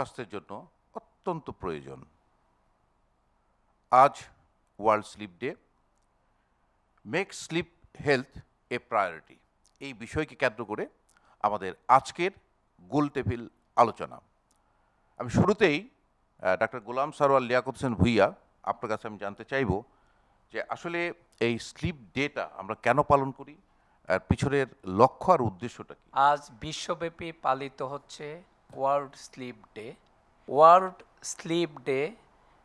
সুস্বাস্থ্যের জন্য অত্যন্ত প্রয়োজন। আজ world slip day. Make sleep health a priority, এই বিষয়কে কেন্দ্র করে আমাদের আজকের গোল টেবিল আলোচনা। আমি শুরুতেই ডাক্তার গোলাম সারোয়ার লিয়াকত হোসেন ভূঁইয়া, আপনার কাছে আমি জানতে চাইব যে আসলে এই স্লিপ ডেটা আমরা কেন পালন করি, আর পিছনের লক্ষ্য আর উদ্দেশ্যটা কি? আজ বিশ্বব্যাপী পালিত হচ্ছে World slip Day. World slip Day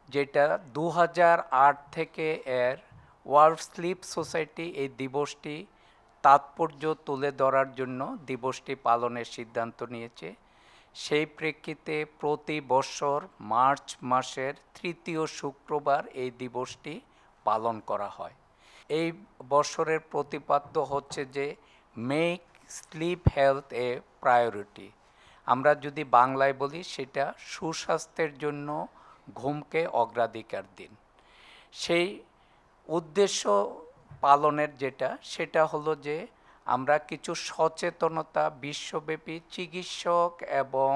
যেটা 2008 থেকে ওয়ার্ল্ড স্লিপ সোসাইটি এই দিবসটি তাৎপর্য তুলে ধরার জন্য দিবসটি পালনের সিদ্ধান্ত নিয়েছে। সেই প্রেক্ষিতে প্রতি বছর মার্চ মাসের তৃতীয় শুক্রবার এই দিবসটি পালন করা হয়। এই বছরের প্রতিপাদ্য হচ্ছে যে make sleep health a priority. আমরা যদি বাংলায় বলি সেটা সুস্বাস্থ্যের জন্য ঘুমকে অগ্রাধিকার দিন। সেই উদ্দেশ্য পালনের সেটা হলো যে আমরা কিছু সচেতনতা বিশ্বব্যাপী চিকিৎসক এবং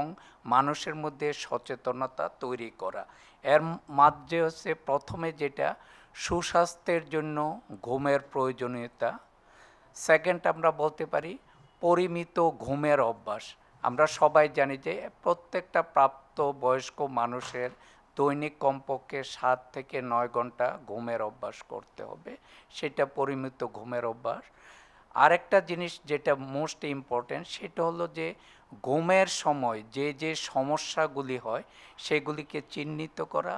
মানুষের মধ্যে সচেতনতা তৈরি করা। এর মাঝে হচ্ছে প্রথমে যেটা সুস্বাস্থ্যের জন্য ঘুমের প্রয়োজনীয়তা। সেকেন্ড আমরা বলতে পারি পরিমিত ঘুমের অভ্যাস। আমরা সবাই জানি যে প্রত্যেকটা প্রাপ্ত বয়স্ক মানুষের দৈনিক কমপক্ষে 7 থেকে 9 ঘন্টা ঘুমের অভ্যাস করতে হবে, সেটা পরিমিত ঘুমের অভ্যাস। আরেকটা জিনিস যেটা মোস্ট ইম্পর্টেন্ট সেটা হলো যে ঘুমের সময় যে যে সমস্যাগুলি হয় সেগুলিকে চিহ্নিত করা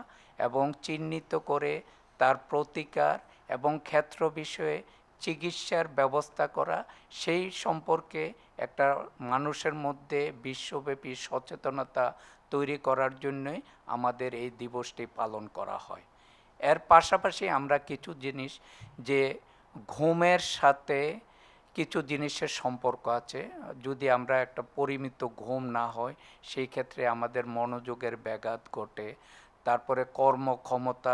এবং চিহ্নিত করে তার প্রতিকার এবং ক্ষেত্র বিষয়ে চিকিৎসার ব্যবস্থা করা, সেই সম্পর্কে একটা মানুষের মধ্যে বিশ্বব্যাপী সচেতনতা তৈরি করার জন্যই আমাদের এই দিবসটি পালন করা হয়। এর পাশাপাশি আমরা কিছু জিনিস যে ঘুমের সাথে কিছু জিনিসের সম্পর্ক আছে। যদি আমরা একটা পরিমিত ঘুম না হয় সেই ক্ষেত্রে আমাদের মনোযোগের ব্যাঘাত ঘটে, তারপরে কর্মক্ষমতা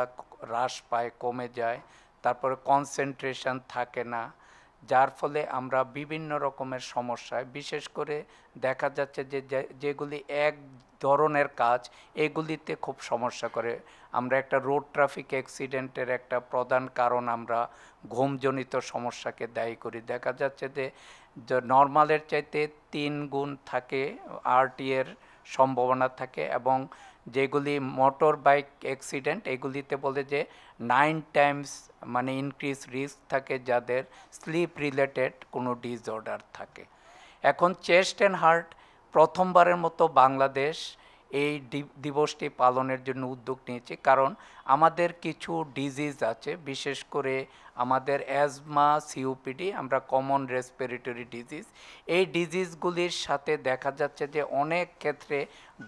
হ্রাস পায়, কমে যায়, তারপরে কনসেন্ট্রেশন থাকে না, যার ফলে আমরা বিভিন্ন রকমের সমস্যায়, বিশেষ করে দেখা যাচ্ছে যে যেগুলি এক ধরনের কাজ এগুলিতে খুব সমস্যা করে। আমরা একটা রোড ট্রাফিক অ্যাক্সিডেন্টের একটা প্রধান কারণ আমরা ঘুমজনিত সমস্যাকে দায়ী করি। দেখা যাচ্ছে যে নর্মালের চাইতে 3 গুণ থাকে আরটি এর সম্ভাবনা থাকে, এবং যেগুলি মোটর বাইক অ্যাক্সিডেন্ট এগুলিতে বলে যে 9 টাইমস মানে ইনক্রিজ রিস্ক থাকে যাদের স্লিপ রিলেটেড কোনো ডিসঅর্ডার থাকে। এখন চেস্ট অ্যান্ড হার্ট প্রথমবারের মতো বাংলাদেশ এই দিবসটি পালনের জন্য উদ্যোগ নিয়েছে, কারণ আমাদের কিছু ডিজিজ আছে, বিশেষ করে আমাদের অ্যাজমা, সিওপিডি, আমরা কমন রেসপিরেটরি ডিজিজ, এই ডিজিজগুলির সাথে দেখা যাচ্ছে যে অনেক ক্ষেত্রে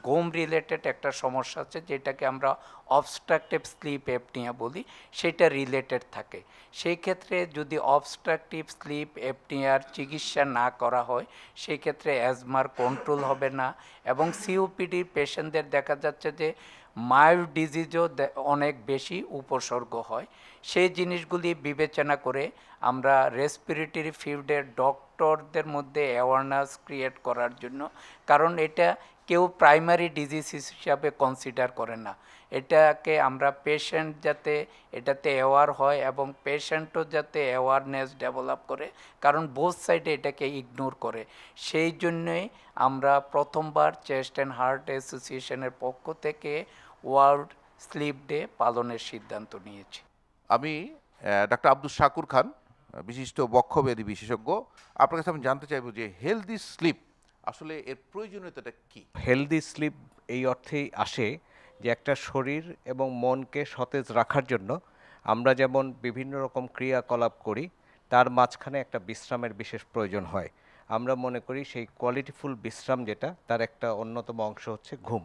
ঘুম রিলেটেড একটা সমস্যা আছে যেটাকে আমরা অবস্ট্রাকটিভ স্লিপ অ্যাপনিয়া বলি, সেটা রিলেটেড থাকে। সেই ক্ষেত্রে যদি অবস্ট্রাকটিভ স্লিপ অ্যাপনিয়ার চিকিৎসা না করা হয় সেই ক্ষেত্রে অ্যাজমার কন্ট্রোল হবে না, এবং সিওপিডির পেশেন্টদের দেখা যাচ্ছে যে মাইল্ড ডিজিজও অনেক বেশি উপসর্গ হয়। সেই জিনিসগুলি বিবেচনা করে আমরা রেসপিরেটরি ফিল্ডের ডক্টরদের মধ্যে অ্যাওয়ারনেস ক্রিয়েট করার জন্য, কারণ এটা কেউ প্রাইমারি ডিজিজ হিসাবে কনসিডার করে না, এটাকে আমরা পেশেন্ট যাতে এটাতে অ্যাওয়ার হয় এবং পেশেন্টও যাতে অ্যাওয়ারনেস ডেভেলপ করে, কারণ বোথ সাইডে এটাকে ইগনোর করে। সেই জন্যই আমরা প্রথমবার চেস্ট অ্যান্ড হার্ট অ্যাসোসিয়েশনের পক্ষ থেকে ওয়ার্ল্ড স্লিপ ডে পালনের সিদ্ধান্ত নিয়েছি। আমি ডাক্তার আব্দুল শাকুর খান, বিশিষ্ট বক্ষব্যাধি বিশেষজ্ঞ, আপনার কাছে আমি জানতে চাইব যে হেলদি স্লিপ আসলে এর প্রয়োজনীয়তাটা কি? হেলদি স্লিপ এই অর্থেই আসে যে একটা শরীর এবং মনকে সতেজ রাখার জন্য আমরা যেমন বিভিন্ন রকম ক্রিয়াকলাপ করি তার মাঝখানে একটা বিশ্রামের বিশেষ প্রয়োজন হয়। আমরা মনে করি সেই কোয়ালিটিফুল বিশ্রাম যেটা তার একটা অন্যতম অংশ হচ্ছে ঘুম।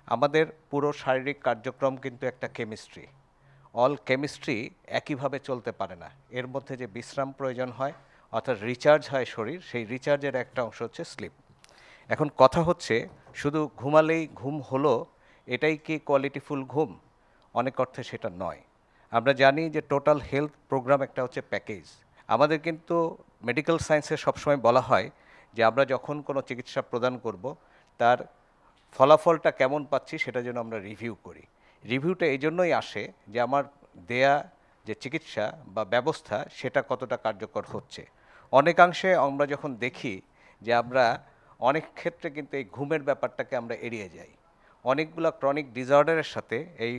আমাদের পুরো শারীরিক কার্যক্রম কিন্তু একটা কেমিস্ট্রি, অল কেমিস্ট্রি একইভাবে চলতে পারে না, এর মধ্যে যে বিশ্রাম প্রয়োজন হয় অর্থাৎ রিচার্জ হয় শরীর, সেই রিচার্জের একটা অংশ হচ্ছে স্লিপ। এখন কথা হচ্ছে শুধু ঘুমালেই ঘুম হলো এটাই কি কোয়ালিটিফুল ঘুম? অনেক অর্থে সেটা নয়। আমরা জানি যে টোটাল হেলথ প্রোগ্রাম একটা হচ্ছে প্যাকেজ। আমাদের কিন্তু মেডিকেল সায়েন্সে সবসময় বলা হয় যে আমরা যখন কোনো চিকিৎসা প্রদান করব তার ফলাফলটা কেমন পাচ্ছি সেটা যেন আমরা রিভিউ করি। রিভিউটা এই জন্যই আসে যে আমার দেয়া যে চিকিৎসা বা ব্যবস্থা সেটা কতটা কার্যকর হচ্ছে। অনেকাংশে আমরা যখন দেখি যে আমরা অনেক ক্ষেত্রে কিন্তু এই ঘুমের ব্যাপারটাকে আমরা এড়িয়ে যাই। অনেকগুলো ক্রনিক ডিসঅর্ডারের সাথে এই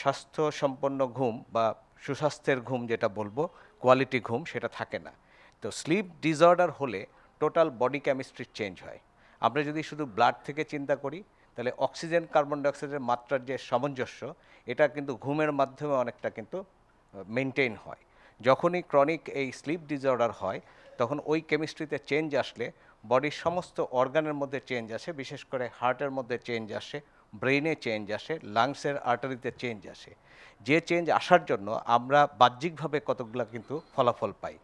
স্বাস্থ্য সম্পন্ন ঘুম বা সুস্বাস্থ্যের ঘুম যেটা বলবো, কোয়ালিটি ঘুম, সেটা থাকে না। তো স্লিপ ডিসঅর্ডার হলে টোটাল বডি কেমিস্ট্রি চেঞ্জ হয়। আমরা যদি শুধু ব্লাড থেকে চিন্তা করি তাহলে অক্সিজেন কার্বন ডাইঅক্সাইডের মাত্রার যে সামঞ্জস্য এটা কিন্তু ঘুমের মাধ্যমে অনেকটা কিন্তু মেনটেন হয়। যখনই ক্রনিক এই স্লিপ ডিসঅর্ডার হয় তখন ওই কেমিস্ট্রিতে চেঞ্জ আসলে বডির সমস্ত অর্গানের মধ্যে চেঞ্জ আসে, বিশেষ করে হার্টের মধ্যে চেঞ্জ আসে, ব্রেইনে চেঞ্জ আসে, লাংসের আর্টারিতে চেঞ্জ আসে। যে চেঞ্জ আসার জন্য আমরা বাহ্যিকভাবে কতগুলো কিন্তু ফলাফল পাই।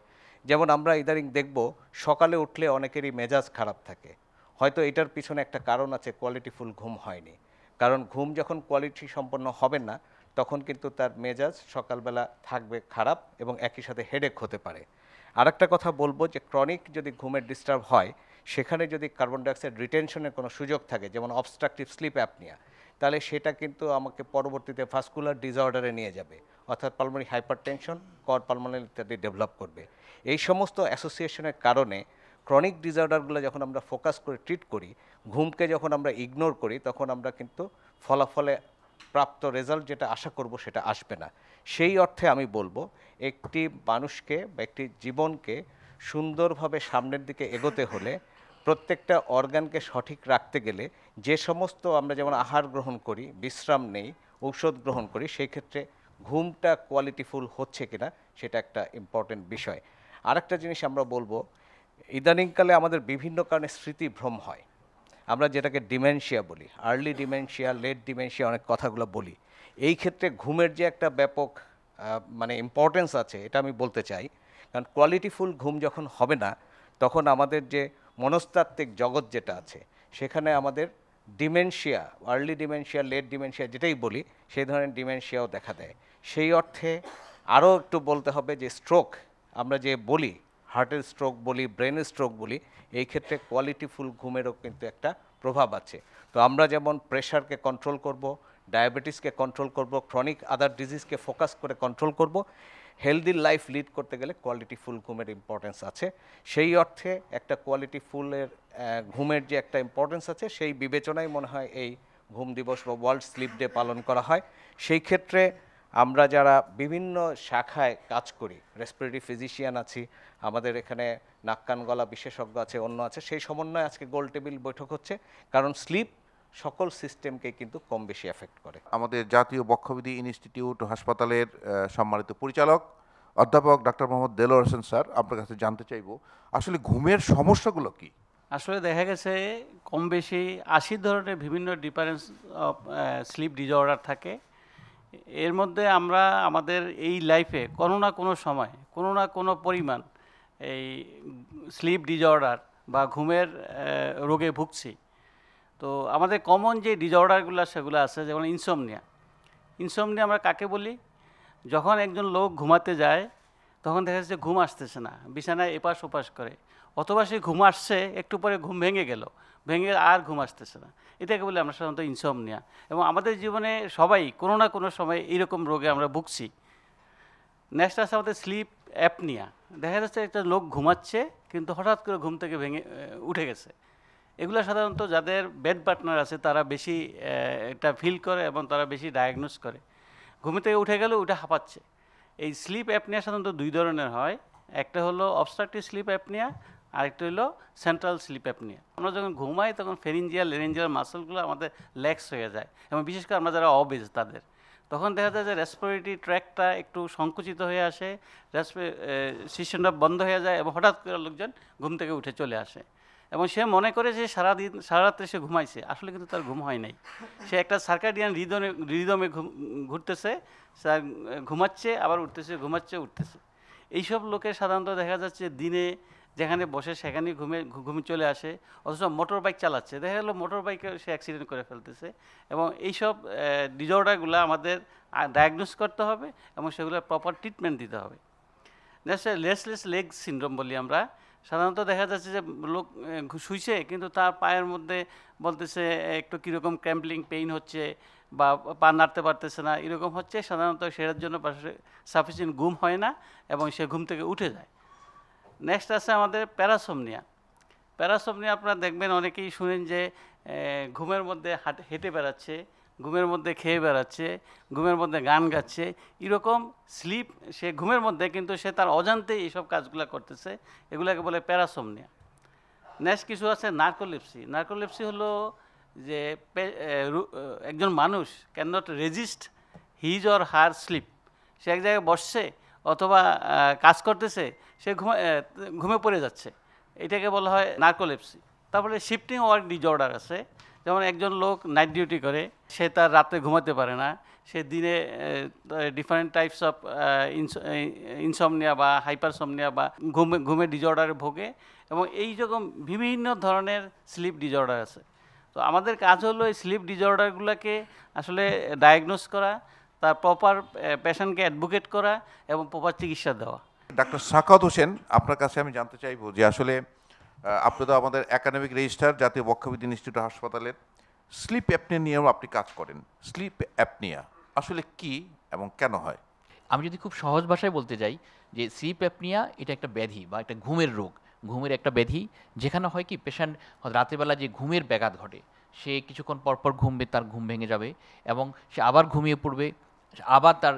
যেমন আমরা ইদানিং দেখব সকালে উঠলে অনেকেরই মেজাজ খারাপ থাকে। হয়তো এটার পিছনে একটা কারণ আছে, কোয়ালিটিফুল ঘুম হয়নি। কারণ ঘুম যখন কোয়ালিটি সম্পন্ন হবে না তখন কিন্তু তার মেজাজ সকালবেলা থাকবে খারাপ এবং একই সাথে হেডেক হতে পারে। আরেকটা কথা বলবো যে ক্রনিক যদি ঘুমের ডিস্টার্ব হয় সেখানে যদি কার্বন ডাইঅক্সাইড রিটেনশনের কোনো সুযোগ থাকে, যেমন অবস্ট্রাকটিভ স্লিপ অ্যাপনিয়া, তাহলে সেটা কিন্তু আমাকে পরবর্তীতে ভাস্কুলার ডিসঅর্ডারে নিয়ে যাবে, অর্থাৎ পালমোনারি হাইপারটেনশন, কর পালমোনারি ইত্যাদি ডেভেলপ করবে। এই সমস্ত অ্যাসোসিয়েশনের কারণে ক্রনিক ডিসঅর্ডারগুলো যখন আমরা ফোকাস করে ট্রিট করি, ঘুমকে যখন আমরা ইগনোর করি, তখন আমরা কিন্তু ফলাফলে প্রাপ্ত রেজাল্ট যেটা আশা করব সেটা আসবে না। সেই অর্থে আমি বলবো একটি মানুষকে বা একটি জীবনকে সুন্দরভাবে সামনের দিকে এগোতে হলে প্রত্যেকটা অর্গানকে সঠিক রাখতে গেলে যে সমস্ত আমরা যেমন আহার গ্রহণ করি, বিশ্রাম নেই, ঔষধ গ্রহণ করি, সেই ক্ষেত্রে ঘুমটা কোয়ালিটিফুল হচ্ছে কিনা সেটা একটা ইম্পর্টেন্ট বিষয়। আরেকটা জিনিস আমরা বলবো, ইদানিংকালে আমাদের বিভিন্ন কারণে স্মৃতিভ্রম হয়। আমরা যেটাকে ডিমেনশিয়া বলি, আর্লি ডিমেনশিয়া, লেট ডিমেনশিয়া, অনেক কথাগুলো বলি। এই ক্ষেত্রে ঘুমের যে একটা ব্যাপক মানে ইম্পর্টেন্স আছে এটা আমি বলতে চাই। কারণ কোয়ালিটিফুল ঘুম যখন হবে না তখন আমাদের যে মনস্তাত্ত্বিক জগৎ যেটা আছে সেখানে আমাদের dementia, early dementia, late dementia যেটাই বলি, সেই ধরনের ডিমেনশিয়াও দেখা দেয়। সেই অর্থে আরও একটু বলতে হবে যে স্ট্রোক, আমরা যে বলি হার্টের স্ট্রোক বলি, ব্রেনের স্ট্রোক বলি, এই ক্ষেত্রে কোয়ালিটিফুল ঘুমেরও কিন্তু একটা প্রভাব আছে। তো আমরা যেমন প্রেশারকে কন্ট্রোল করব, ডায়াবেটিসকে কন্ট্রোল করব, ক্রনিক আদার ডিজিজকে ফোকাস করে কন্ট্রোল করব, হেলদি লাইফ লিড করতে গেলে কোয়ালিটিফুল ঘুমের ইম্পর্টেন্স আছে। সেই অর্থে একটা কোয়ালিটিফুলের ঘুমের যে একটা ইম্পর্টেন্স আছে সেই বিবেচনায় মনে হয় এই ঘুম দিবস বা ওয়ার্ল্ড স্লিপ ডে পালন করা হয়। সেই ক্ষেত্রে আমরা যারা বিভিন্ন শাখায় কাজ করি, রেসপিরেটরি ফিজিশিয়ান আছি, আমাদের এখানে নাক কান গলা বিশেষজ্ঞ আছে, অন্য আছে, সেই সমন্বয়ে আজকে গোল টেবিল বৈঠক হচ্ছে। কারণ স্লিপ সকল সিস্টেমকে কিন্তু কম বেশি এফেক্ট করে। আমাদের জাতীয় বক্ষবিধি ইনস্টিটিউট হাসপাতালের সম্মানিত পরিচালক অধ্যাপক ডাক্তার মোহাম্মদ দেলোয়ার হোসেন স্যার, আপনার কাছে জানতে চাইব আসলে ঘুমের সমস্যাগুলো কি? আসলে দেখা গেছে কম বেশি 80 ধরনের বিভিন্ন ডিফারেন্স অফ স্লিপ ডিসঅর্ডার থাকে। এর মধ্যে আমরা আমাদের এই লাইফে কোনো না কোনো সময় কোনো না কোনো পরিমাণ এই স্লিপ ডিসঅর্ডার বা ঘুমের রোগে ভুগছি। তো আমাদের কমন যে ডিসঅর্ডারগুলো সেগুলো আছে, যেমন ইনসোমনিয়া। ইনসোমনিয়া আমরা কাকে বলি? যখন একজন লোক ঘুমাতে যায় তখন দেখা যাচ্ছে ঘুম আসতেছে না, বিছানায় এপাশ ওপাশ করে, অথবা সে ঘুম আসছে একটু পরে ঘুম ভেঙে গেল, ভেঙে আর ঘুম আসতেছে না, এটাকে বলি আমরা সাধারণত ইনসোমনিয়া। এবং আমাদের জীবনে সবাই কোনো না কোনো সময় এইরকম রোগে আমরা ভুগছি। নেক্সট আছে আমাদের স্লিপ অ্যাপনিয়া। দেখা যাচ্ছে একটা লোক ঘুমাচ্ছে কিন্তু হঠাৎ করে ঘুম থেকে ভেঙে উঠে গেছে। এগুলো সাধারণত যাদের বেড পার্টনার আছে তারা বেশি এটা ফিল করে এবং তারা বেশি ডায়াগনোস করে। ঘুম থেকে উঠে গেল, ওটা হাঁপাচ্ছে। এই স্লিপ অ্যাপনিয়া সাধারণত দুই ধরনের হয়, একটা হলো অবস্ট্রাকটিভ স্লিপ অ্যাপনিয়া, আরেকটা হলো সেন্ট্রাল স্লিপ অ্যাপনিয়া। আমরা যখন ঘুমাই তখন ফেরিঞ্জিয়াল লেরেঞ্জিয়াল মাসলগুলো আমাদের ল্যাক্স হয়ে যায়, এবং বিশেষ করে আমরা যারা অবেজ তাদের তখন দেখা যায় যে রেসপিরেটরি ট্র্যাকটা একটু সংকুচিত হয়ে আসে, সিস্টেমটা বন্ধ হয়ে যায় এবং হঠাৎ করে লোকজন ঘুম থেকে উঠে চলে আসে এবং সে মনে করে যে সারাদিন সারা রাত্রে সে ঘুমাইছে, আসলে কিন্তু তার ঘুম হয় নাই। সে একটা সার্কাডিয়ান রিদমে ঘুরতেছে, ঘুমাচ্ছে আবার উঠতেছে, ঘুমাচ্ছে উঠতেছে। এইসব লোকের সাধারণত দেখা যাচ্ছে দিনে যেখানে বসে সেখানেই ঘুমে চলে আসে, অথচ মোটর বাইক চালাচ্ছে, দেখা গেলো মোটর বাইকে সে অ্যাক্সিডেন্ট করে ফেলতেছে। এবং এইসব ডিসঅর্ডারগুলো আমাদের ডায়াগনোস করতে হবে এবং সেগুলোর প্রপার ট্রিটমেন্ট দিতে হবে। নেক্সট রেস্টলেস লেগ সিনড্রোম বলি আমরা। সাধারণত দেখা যাচ্ছে যে লোক শুইছে কিন্তু তার পায়ের মধ্যে বলতেছে একটু কীরকম ক্র্যাম্পলিং পেইন হচ্ছে বা পা নাড়তে পারতেছে না, এরকম হচ্ছে। সাধারণত সেটার জন্য সাফিসিয়েন্ট ঘুম হয় না এবং সে ঘুম থেকে উঠে যায়। নেক্সট আছে আমাদের প্যারাসোমনিয়া। প্যারাসোমনিয়া আপনারা দেখবেন অনেকেই শুনেন যে ঘুমের মধ্যে হেঁটে বেড়াচ্ছে, ঘুমের মধ্যে খেয়ে বেড়াচ্ছে, ঘুমের মধ্যে গান গাচ্ছে, এরকম স্লিপ, সে ঘুমের মধ্যে কিন্তু সে তার অজান্তেই এইসব কাজগুলো করতেছে, এগুলোকে বলে প্যারাসোমনিয়া। নেক্সট কিছু আছে নার্কোলেপসি। নার্কোলেপসি হলো যে একজন মানুষ can not resist his or her sleep. সে এক জায়গায় বসছে অথবা কাজ করতেছে, সে ঘুমে পড়ে যাচ্ছে, এটাকে বলা হয় নার্কোলেপসি। তারপরে শিফটিং ওয়ার্ক ডিজঅর্ডার আছে, যেমন একজন লোক নাইট ডিউটি করে, সে তার রাতে ঘুমাতে পারে না, সে দিনে ডিফারেন্ট টাইপস অফ ইনসমনিয়া বা হাইপারসমনিয়া বা ঘুমের ডিজঅর্ডারে ভোগে, এবং এই রকম বিভিন্ন ধরনের স্লিপ ডিজঅর্ডার আছে। তো আমাদের কাজ হলো এই স্লিপ ডিজঅর্ডারগুলোকে আসলে ডায়াগনোস করা, তার প্রপার পেশেন্টকে অ্যাডভোকেট করা এবং প্রপার চিকিৎসা দেওয়া। ডাক্তার সাখাওয়াত হোসেন, আপনার কাছে আমি জানতে চাইবো যে আসলে আপনি তো আমাদের একাডেমিক রেজিস্ট্রার জাতীয় বক্ষবিদ্যা ইনস্টিটিউট হাসপাতালের, স্লিপ অ্যাপনিয়া নিয়েও আপনি কাজ করেন। স্লিপ অ্যাপনিয়া আসলে কি এবং কেন হয়? আমি যদি খুব সহজ ভাষায় বলতে যাই যে স্লিপ অ্যাপনিয়া এটা একটা ব্যাধি বা একটা ঘুমের রোগ, ঘুমের একটা ব্যাধি, যেখানে হয় কি পেশেন্ট রাতেরবেলা যে ঘুমের ব্যাঘাত ঘটে, সে কিছুক্ষণ পরপর ঘুমবে, তার ঘুম ভেঙে যাবে এবং সে আবার ঘুমিয়ে পড়বে, আবার তার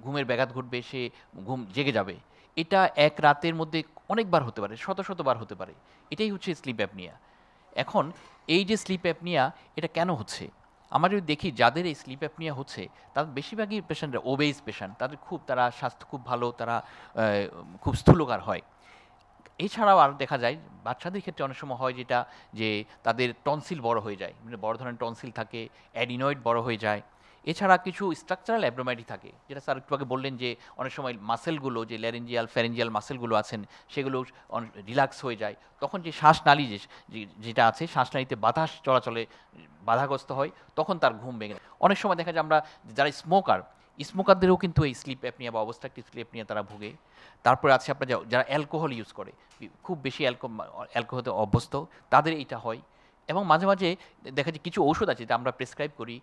ঘুমের ব্যাঘাত ঘটবে, সে ঘুম জেগে যাবে। এটা এক রাতের মধ্যে অনেকবার হতে পারে, শত শতবার হতে পারে। এটাই হচ্ছে স্লিপ অ্যাপনিয়া। এখন এই যে স্লিপ অ্যাপনিয়া, এটা কেন হচ্ছে? আমরা যদি দেখি যাদের এই স্লিপ অ্যাপনিয়া হচ্ছে তাদের বেশিরভাগই পেশেন্টরা ওবেজ পেশেন্ট, তারা স্বাস্থ্য খুব ভালো, তারা খুব স্থূলকার হয়। এছাড়াও আর দেখা যায় বাচ্চাদের ক্ষেত্রে অনেক সময় হয় যেটা, যে তাদের টনসিল বড় হয়ে যায়, মানে বড় ধরনের টনসিল থাকে, অ্যাডিনয়েড বড় হয়ে যায়। এছাড়া কিছু স্ট্রাকচারাল অ্যাবনর্মালিটি থাকে, যেটা স্যার একটু আগে বললেন যে অনেক সময় মাসেলগুলো, যে ল্যারেঞ্জিয়াল ফ্যারেঞ্জিয়াল মাসেলগুলো আছেন, সেগুলো রিল্যাক্স হয়ে যায়। তখন যে শ্বাসনালী যেটা আছে, শ্বাসনালীতে বাতাস চলাচলে বাধাগ্রস্ত হয়, তখন তার ঘুম ভেঙে যায়। অনেক সময় দেখা যায় আমরা যারা স্মোকারদেরও কিন্তু এই স্লিপ অ্যাপনিয়া বা অবস্ট্রাকটিভ স্লিপ অ্যাপনিয়া তারা ভোগে। তারপরে আছে আপনার যারা অ্যালকোহল ইউজ করে, খুব বেশি অ্যালকোহলে অভ্যস্ত, তাদের এইটা হয়। এবং মাঝে মাঝে দেখা যায় কিছু ওষুধ আছে যেটা আমরা প্রেসক্রাইব করি,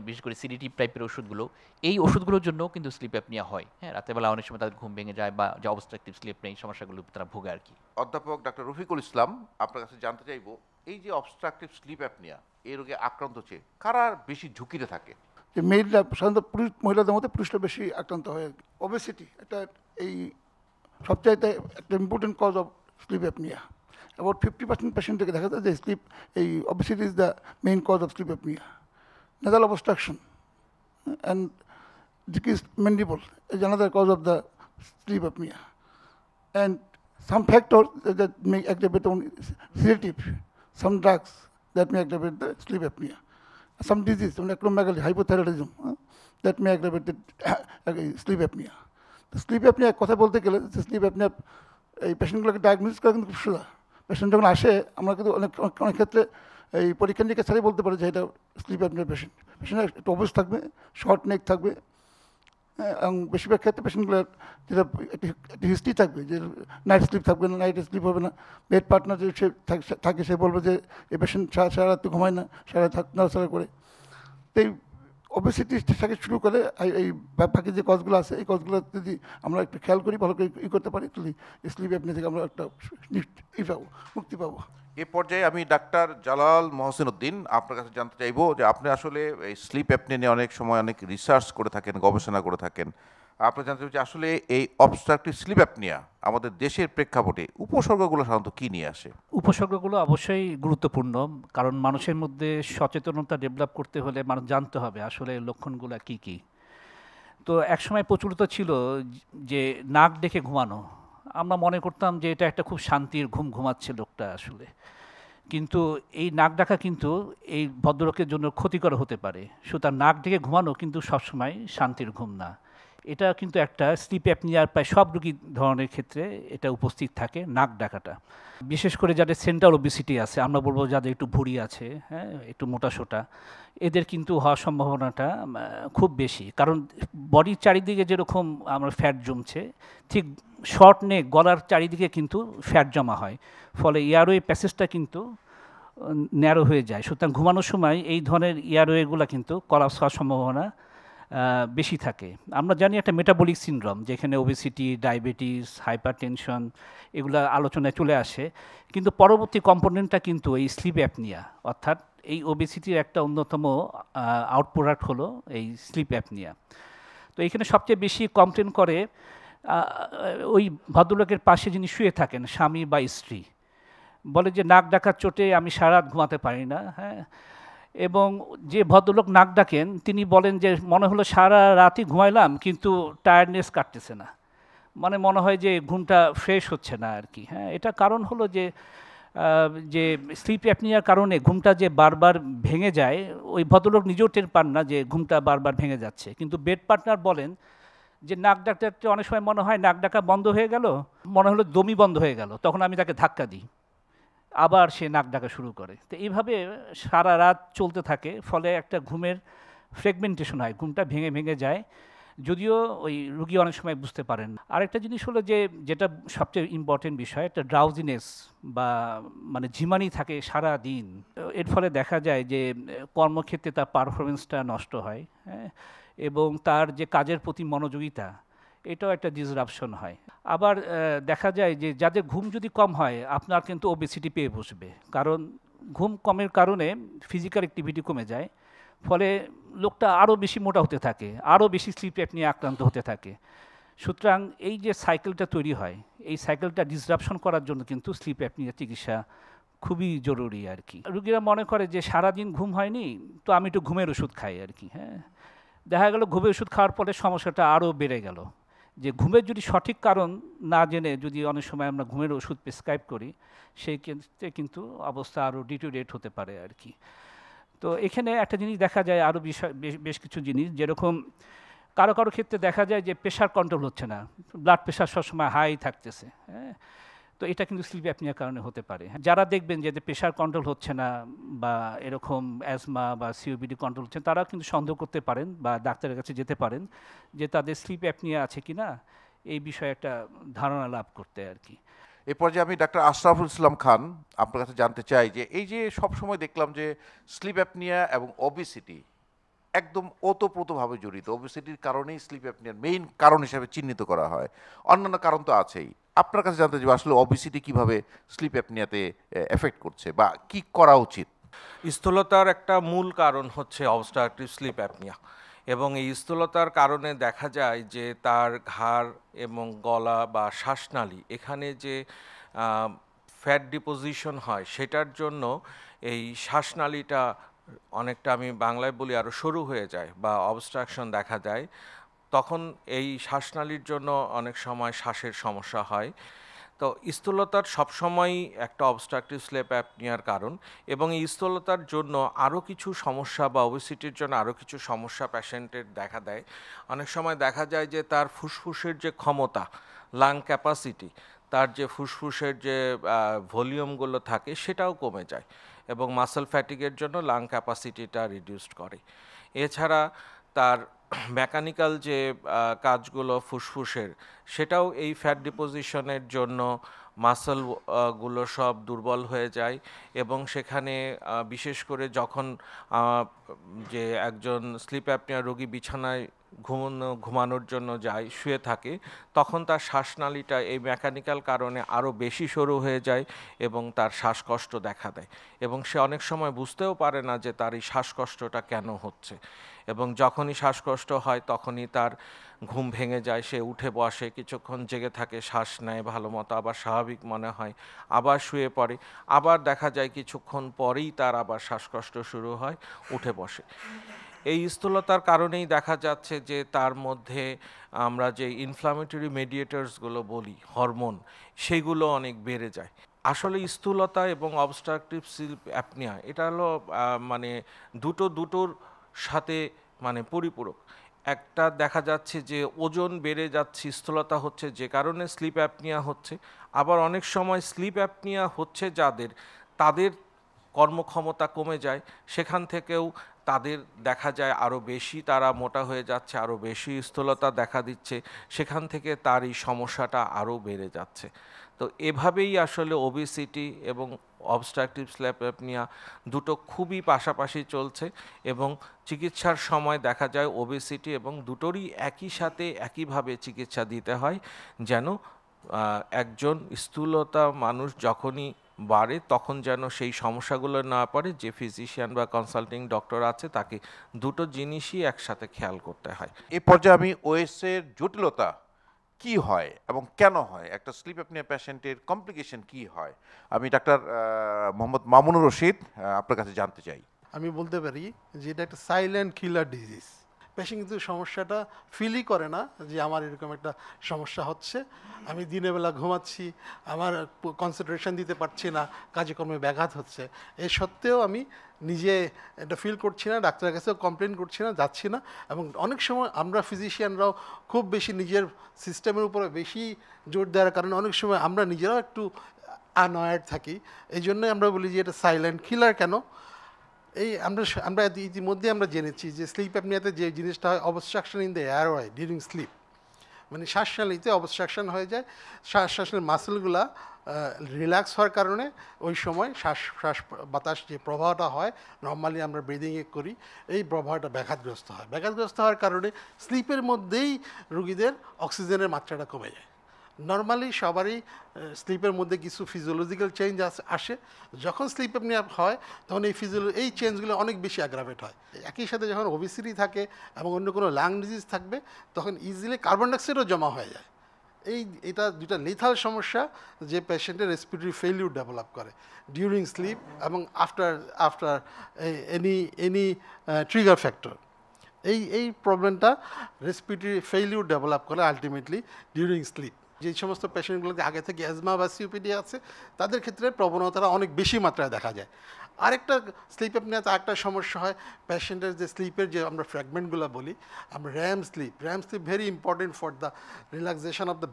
বিশেষ করে সিডেটিভ টাইপের ওষুধগুলো, এই ওষুধগুলোর জন্য কিন্তু স্লিপ অ্যাপনিয়া হয়। হ্যাঁ, রাতেরবেলা অনেক সময় তাদের ঘুম ভেঙে যায় বা যে অবস্ট্রাকটিভ স্লিপ অ্যাপনিয়া এই সমস্যাগুলো তারা ভোগে আর কি। অধ্যাপক ডাক্তার রফিকুল ইসলাম, আপনার কাছে জানতে চাইবো, এই যে অবস্ট্রাকটিভ স্লিপ অ্যাপনিয়া, এই রোগে আক্রান্ত হচ্ছে কারা বেশি ঝুঁকিতে থাকে? যে মেয়েরা সাধারণত মহিলাদের মধ্যে পুরুষরা বেশি আক্রান্ত হয়। ওবেসিটি একটা এই সবচাইতে একটা important cause of sleep apnoea. About 50% patient থেকে দেখা যায় যে এই obesity is the main cause of sleep apnoea. nasal obstruction and decreased mandible is another cause of the sleep apnea. And some factors that may aggravate on sedative, some drugs that may aggravate the sleep apnea. Some disease, acromegaly, hypothyroidism, that may aggravate the sleep apnea. The sleep apnea কথা বলতে গেলে slip apnea এই পেশেন্টগুলোকে diagnosis করা কিন্তু খুব সোজা। Patient যখন আসে আমরা কিন্তু অনেক ক্ষেত্রে এই পরীক্ষা নিরীক্ষা ছাড়াই বলতে পারি যে এটা স্লিপ অ্যাপনিয়ার পেশেন্টের একটু অবস থাকবে, শর্ট নেক থাকবে, এবং বেশিরভাগ ক্ষেত্রে পেশেন্টগুলোর যেটা একটি হিস্ট্রি থাকবে যে নাইট স্লিপ থাকবে না, নাইটে স্লিপ হবে না। বেড পার্টনার যে সে থাকে সে বলবে যে এই পেশেন্ট সারা রাত ঘুমায় না, সারা রাত নড়াচড়া করে। তো এই ওবেসিটি থেকে শুরু করে এই বাকি যে কজগুলো আছে, এই কজগুলো যদি আমরা একটু খেয়াল করি, ভালো করে করতে পারি, তাহলে স্লিপ অ্যাপনিয়া থেকে আমরা একটা মুক্তি পাবো। এ পর্যায়ে আমি ডাক্তার জালাল মহসিন উদ্দিন, আপনার কাছে জানতে চাইবো যে আপনি আসলে এই স্লিপ অ্যাপনিয়া নিয়ে অনেক সময় অনেক রিসার্চ করে থাকেন, গবেষণা করে থাকেন। আপনি জানতে চাইবো যে আসলে এই অবস্ট্রাকটিভ স্লিপ অ্যাপনিয়া আমাদের দেশের প্রেক্ষাপটে উপসর্গগুলো সাধারণত কী নিয়ে আসে? উপসর্গগুলো অবশ্যই গুরুত্বপূর্ণ, কারণ মানুষের মধ্যে সচেতনতা ডেভেলপ করতে হলে মানুষ জানতে হবে আসলে লক্ষণগুলো কী কী। তো একসময় প্রচলিত ছিল যে নাক ডেকে ঘুমানো। আমরা মনে করতাম যে এটা একটা খুব শান্তির ঘুমাচ্ছে লোকটা আসলে, কিন্তু এই নাক ডাকা কিন্তু এই ভদ্রলোকের জন্য ক্ষতিকর হতে পারে। সুতরাং নাক ডেকে ঘুমানো কিন্তু সবসময় শান্তির ঘুম না। এটা কিন্তু একটা স্লিপ অ্যাপনিয়ার প্রায় সব রোগী ধরনের ক্ষেত্রে এটা উপস্থিত থাকে, নাক ডাকাটা। বিশেষ করে যাদের সেন্ট্রাল ওবেসিটি আছে, আমরা বলবো যাদের একটু ভুঁড়ি আছে, হ্যাঁ, একটু মোটাসোটা, এদের কিন্তু হওয়ার সম্ভাবনাটা খুব বেশি। কারণ বডির চারিদিকে যেরকম আমার ফ্যাট জমছে, ঠিক শর্ট নেক গলার চারিদিকে কিন্তু ফ্যাট জমা হয়, ফলে এয়ারওয়ে প্যাসেজটা কিন্তু ন্যারো হয়ে যায়। সুতরাং ঘুমানোর সময় এই ধরনের এয়ারওয়েগুলো কিন্তু কলাপস হওয়ার সম্ভাবনা বেশি থাকে। আমরা জানি একটা মেটাবলিক সিনড্রোম, যেখানে ওবেসিটি, ডায়াবেটিস, হাইপারটেনশন এগুলা আলোচনায় চলে আসে, কিন্তু পরবর্তী কম্পোনেন্টটা কিন্তু এই স্লিপ অ্যাপনিয়া, অর্থাৎ এই ওবেসিটির একটা অন্যতম আউট প্রোডাক্ট হলো এই স্লিপ অ্যাপনিয়া। তো এখানে সবচেয়ে বেশি কমপ্লেন করে ওই ভদ্রলোকের পাশে যিনি শুয়ে থাকেন, স্বামী বা স্ত্রী, বলে যে নাক ডাকার চোটে আমি সারা রাত ঘুমাতে পারি না, হ্যাঁ। এবং যে ভদ্রলোক নাক ডাকেন তিনি বলেন যে মনে হলো সারা রাতই ঘুমাইলাম কিন্তু টায়ার্ডনেস কাটতেছে না, মানে মনে হয় যে ঘুমটা ফ্রেশ হচ্ছে না আর কি, হ্যাঁ। এটা কারণ হলো যে স্লিপ অ্যাপনিয়ার কারণে ঘুমটা যে বারবার ভেঙে যায়, ওই ভদ্রলোক নিজেও টের পান না যে ঘুমটা বারবার ভেঙে যাচ্ছে, কিন্তু বেড পার্টনার বলেন যে নাক ডাকতে অনেক সময় মনে হয় নাক ডাকা বন্ধ হয়ে গেল, মনে হলো দমই বন্ধ হয়ে গেল, তখন আমি তাকে ধাক্কা দিই, আবার সে নাক ডাকা শুরু করে। তো এইভাবে সারা রাত চলতে থাকে, ফলে একটা ঘুমের ফ্রেগমেন্টেশন হয়, ঘুমটা ভেঙে ভেঙে যায়, যদিও ওই রুগী অনেক সময় বুঝতে পারেন। আরেকটা জিনিস হলো যেটা সবচেয়ে ইম্পর্টেন্ট বিষয়, একটা ড্রাউজিনেস বা মানে ঝিমানি থাকে সারা দিন। এর ফলে দেখা যায় যে কর্মক্ষেত্রে তার পারফরমেন্সটা নষ্ট হয়, হ্যাঁ, এবং তার যে কাজের প্রতি মনোযোগিতা, এটাও একটা ডিসরাপশন হয়। আবার দেখা যায় যে যাদের ঘুম যদি কম হয় আপনার কিন্তু ওবেসিটি পেয়ে বসবে, কারণ ঘুম কমের কারণে ফিজিক্যাল অ্যাক্টিভিটি কমে যায়, ফলে লোকটা আরও বেশি মোটা হতে থাকে, আরও বেশি স্লিপ অ্যাপনিয়া আক্রান্ত হতে থাকে। সুতরাং এই যে সাইকেলটা তৈরি হয়, এই সাইকেলটা ডিসরাপশন করার জন্য কিন্তু স্লিপ অ্যাপনিয়া চিকিৎসা খুবই জরুরি আর কি। রুগীরা মনে করে যে সারাদিন ঘুম হয়নি তো আমি একটু ঘুমের ওষুধ খাই আর কি, হ্যাঁ। দেখা গেল ঘুমের ওষুধ খাওয়ার পরে সমস্যাটা আরও বেড়ে গেল। যে ঘুমের যদি সঠিক কারণ না জেনে যদি অনেক সময় আমরা ঘুমের ওষুধ প্রেসক্রাইব করি, সেই ক্ষেত্রে কিন্তু অবস্থা আরও ডিটোরিয়েট হতে পারে আর কি। তো এখানে একটা জিনিস দেখা যায়, আরও বেশ কিছু জিনিস, যেরকম কারো কারো ক্ষেত্রে দেখা যায় যে প্রেশার কন্ট্রোল হচ্ছে না, ব্লাড প্রেশার সবসময় হাই থাকতেছে, হ্যাঁ। তো এটা কিন্তু স্লিপ অ্যাপনিয়ার কারণে হতে পারে। যারা দেখবেন যে প্রেশার কন্ট্রোল হচ্ছে না বা এরকম অ্যাজমা বা সিওপিডি কন্ট্রোল হচ্ছে, তারা কিন্তু সন্দেহ করতে পারেন বা ডাক্তারের কাছে যেতে পারেন যে তাদের স্লিপ অ্যাপনিয়া আছে কি না, এই বিষয়ে একটা ধারণা লাভ করতে আর কি। এ পর্যায়ে আমি ডাক্তার আশরাফুল ইসলাম খান আপনার কাছে জানতে চাই যে এই যে সবসময় দেখলাম যে স্লিপ অ্যাপনিয়া এবং ওবেসিটি একদম ওতপ্রোতভাবে জড়িত, ওবেসিটির কারণেই স্লিপ অ্যাপনিয়ার মেইন কারণ হিসেবে চিহ্নিত করা হয়, অন্যান্য কারণ তো আছেই। আপনার কাছে জানতে চাই আসলে ওবেসিটি কিভাবে স্লিপ অ্যাপনিয়াতে এফেক্ট করছে বা কি করা উচিত? স্থূলতার একটা মূল কারণ হচ্ছে অবস্ট্রাকটিভ স্লিপ অ্যাপনিয়া, এবং এই স্থূলতার কারণে দেখা যায় যে তার ঘাড় এবং গলা বা শ্বাসনালী এখানে যে ফ্যাট ডিপোজিশন হয় সেটার জন্য এই শ্বাসনালীটা অনেকটা, আমি বাংলায় বলি, আরও সরু হয়ে যায় বা অবস্ট্রাকশন দেখা যায়। তখন এই শ্বাসনালীর জন্য অনেক সময় শ্বাসের সমস্যা হয়। তো স্থূলতার সবসময়ই একটা অবস্ট্রাকটিভ স্লিপ অ্যাপনিয়ার কারণ, এবং এই স্থূলতার জন্য আরও কিছু সমস্যা বা ওবেসিটির জন্য আরও কিছু সমস্যা পেশেন্টের দেখা দেয়। অনেক সময় দেখা যায় যে তার ফুসফুসের যে ক্ষমতা, লাং ক্যাপাসিটি, তার যে ফুসফুসের যে ভলিউমগুলো থাকে সেটাও কমে যায়, এবং মাসল ফ্যাটিগের জন্য লাং ক্যাপাসিটিটা রিডিউসড করে। এছাড়া তার মেকানিক্যাল যে কাজগুলো ফুসফুসের, সেটাও এই ফ্যাট ডিপোজিশনের জন্য মাসল গুলো সব দুর্বল হয়ে যায়, এবং সেখানে বিশেষ করে যখন যে একজন স্লিপ অ্যাপনিয়া রোগী বিছানায় ঘুমানোর জন্য যায়, শুয়ে থাকে, তখন তার শ্বাসনালীটা এই মেকানিক্যাল কারণে আরও বেশি সরু হয়ে যায় এবং তার শ্বাসকষ্ট দেখা দেয়, এবং সে অনেক সময় বুঝতেও পারে না যে তার এই শ্বাসকষ্টটা কেন হচ্ছে। এবং যখনই শ্বাসকষ্ট হয় তখনই তার ঘুম ভেঙে যায়, সে উঠে বসে, কিছুক্ষণ জেগে থাকে, শ্বাস নেয় ভালো মতো, আবার স্বাভাবিক মনে হয়, আবার শুয়ে পড়ে, আবার দেখা যায় কিছুক্ষণ পরেই তার আবার শ্বাসকষ্ট শুরু হয়, উঠে বসে। এই স্থূলতার কারণেই দেখা যাচ্ছে যে তার মধ্যে আমরা যে ইনফ্লামেটরি মেডিয়েটরসগুলো বলি, হরমোন, সেগুলো অনেক বেড়ে যায়। আসলে স্থূলতা এবং অবস্ট্রাকটিভ স্লিপ অ্যাপনিয়া এটা হলো মানে দুটোর সাথে মানে পরিপূরক। একটা দেখা যাচ্ছে যে ওজন বেড়ে যাচ্ছে, স্থূলতা হচ্ছে, যে কারণে স্লিপ অ্যাপনিয়া হচ্ছে। আবার অনেক সময় স্লিপ অ্যাপনিয়া হচ্ছে যাদের, তাদের কর্মক্ষমতা কমে যায়, সেখান থেকেও তাদের দেখা যায় আরও বেশি তারা মোটা হয়ে যাচ্ছে, আরও বেশি স্থূলতা দেখা দিচ্ছে, সেখান থেকে তার এই সমস্যাটা আরও বেড়ে যাচ্ছে। তো এভাবেই আসলে ওবেসিটি এবং অবস্ট্রাকটিভ স্লিপ অ্যাপনিয়া দুটো খুবই পাশাপাশি চলছে, এবং চিকিৎসার সময় দেখা যায় ওবেসিটি এবং দুটোরই একই সাথে একইভাবে চিকিৎসা দিতে হয়, যেন একজন স্থূলতা মানুষ যখনই বাড়ে তখন যেন সেই সমস্যাগুলো না পড়ে। যে ফিজিশিয়ান বা কনসাল্টিং ডক্টর আছে তাকে দুটো জিনিসই একসাথে খেয়াল করতে হয়। এই পর্যায়ে আমি ওএসের জটিলতা কি হয় এবং কেন হয়, একটা স্লিপ অ্যাপনিয়া পেশেন্টের কমপ্লিকেশন কি হয়, আমি ডাক্তার মোহাম্মদ মামুনুর রশিদ আপনার কাছে জানতে চাই। আমি বলতে পারি যে এটা একটা সাইলেন্ট কিলার ডিজিজ। পেশেন্ট কিন্তু সমস্যাটা ফিলই করে না যে আমার এরকম একটা সমস্যা হচ্ছে, আমি দিনের বেলা ঘুমাচ্ছি, আমার কনসেন্ট্রেশন দিতে পারছি না, কাজকর্মে ব্যাঘাত হচ্ছে, এ সত্ত্বেও আমি নিজে এটা ফিল করছি না, ডাক্তারের কাছেও কমপ্লেন করছি না, যাচ্ছি না। এবং অনেক সময় আমরা ফিজিশিয়ানরাও খুব বেশি নিজের সিস্টেমের উপরে বেশি জোর দেওয়ার কারণে অনেক সময় আমরা নিজেরাও একটু আনঅ্যাওয়ার থাকি। এই জন্যই আমরা বলি যে এটা সাইলেন্ট কিলার কেন। এই আমরা ইতিমধ্যে আমরা জেনেছি যে স্লিপ অ্যাপনিয়াতে যে জিনিসটা হয়, obstruction in the airway during slip, মানে শ্বাসনালীতে অবস্ট্রাকশন হয়ে যায়, শ্বাসের মাসেলগুলা রিল্যাক্স হওয়ার কারণে ওই সময় শ্বাস বাতাস যে প্রবাহটা হয় নর্মালি আমরা ব্রিদিংয়ে করি, এই প্রবাহটা ব্যাঘাতগ্রস্ত হয়। ব্যাঘাতগ্রস্ত হওয়ার কারণে স্লিপের মধ্যেই রুগীদের অক্সিজেনের মাত্রাটা কমে যায়। নর্মালি সবারই স্লিপের মধ্যে কিছু ফিজিওলজিক্যাল চেঞ্জ আসে, যখন স্লিপ অ্যাপনিয়া হয় তখন এই চেঞ্জগুলো অনেক বেশি অ্যাগ্রাভেট হয়। একই সাথে যখন ওবেসিটি থাকে এবং অন্য কোনো লাং ডিজিজ থাকবে তখন ইজিলি কার্বন ডাইঅক্সাইডও জমা হয়ে যায়। এটা দুটা লিথাল সমস্যা যে পেশেন্টের রেসপিরেটরি ফেইলিউর ডেভেলপ করে ডিউরিং স্লিপ এবং আফটার এনি ট্রিগার ফ্যাক্টর। এই প্রবলেমটা রেসপিরেটরি ফেইলিউর ডেভেলপ করে আলটিমেটলি ডিউরিং স্লিপ। যে সমস্ত পেশেন্টগুলোতে আগে থেকে অ্যাজমা বা সিওপিডি আছে তাদের ক্ষেত্রে প্রবণতাটা অনেক বেশি মাত্রায় দেখা যায়। আরেকটা স্লিপ অ্যাপনিয়াতে একটা সমস্যা হয়, পেশেন্টের যে স্লিপের যে আমরা ফ্র্যাগমেন্টগুলো বলি, আমরা REM sleep very important for the relaxation of the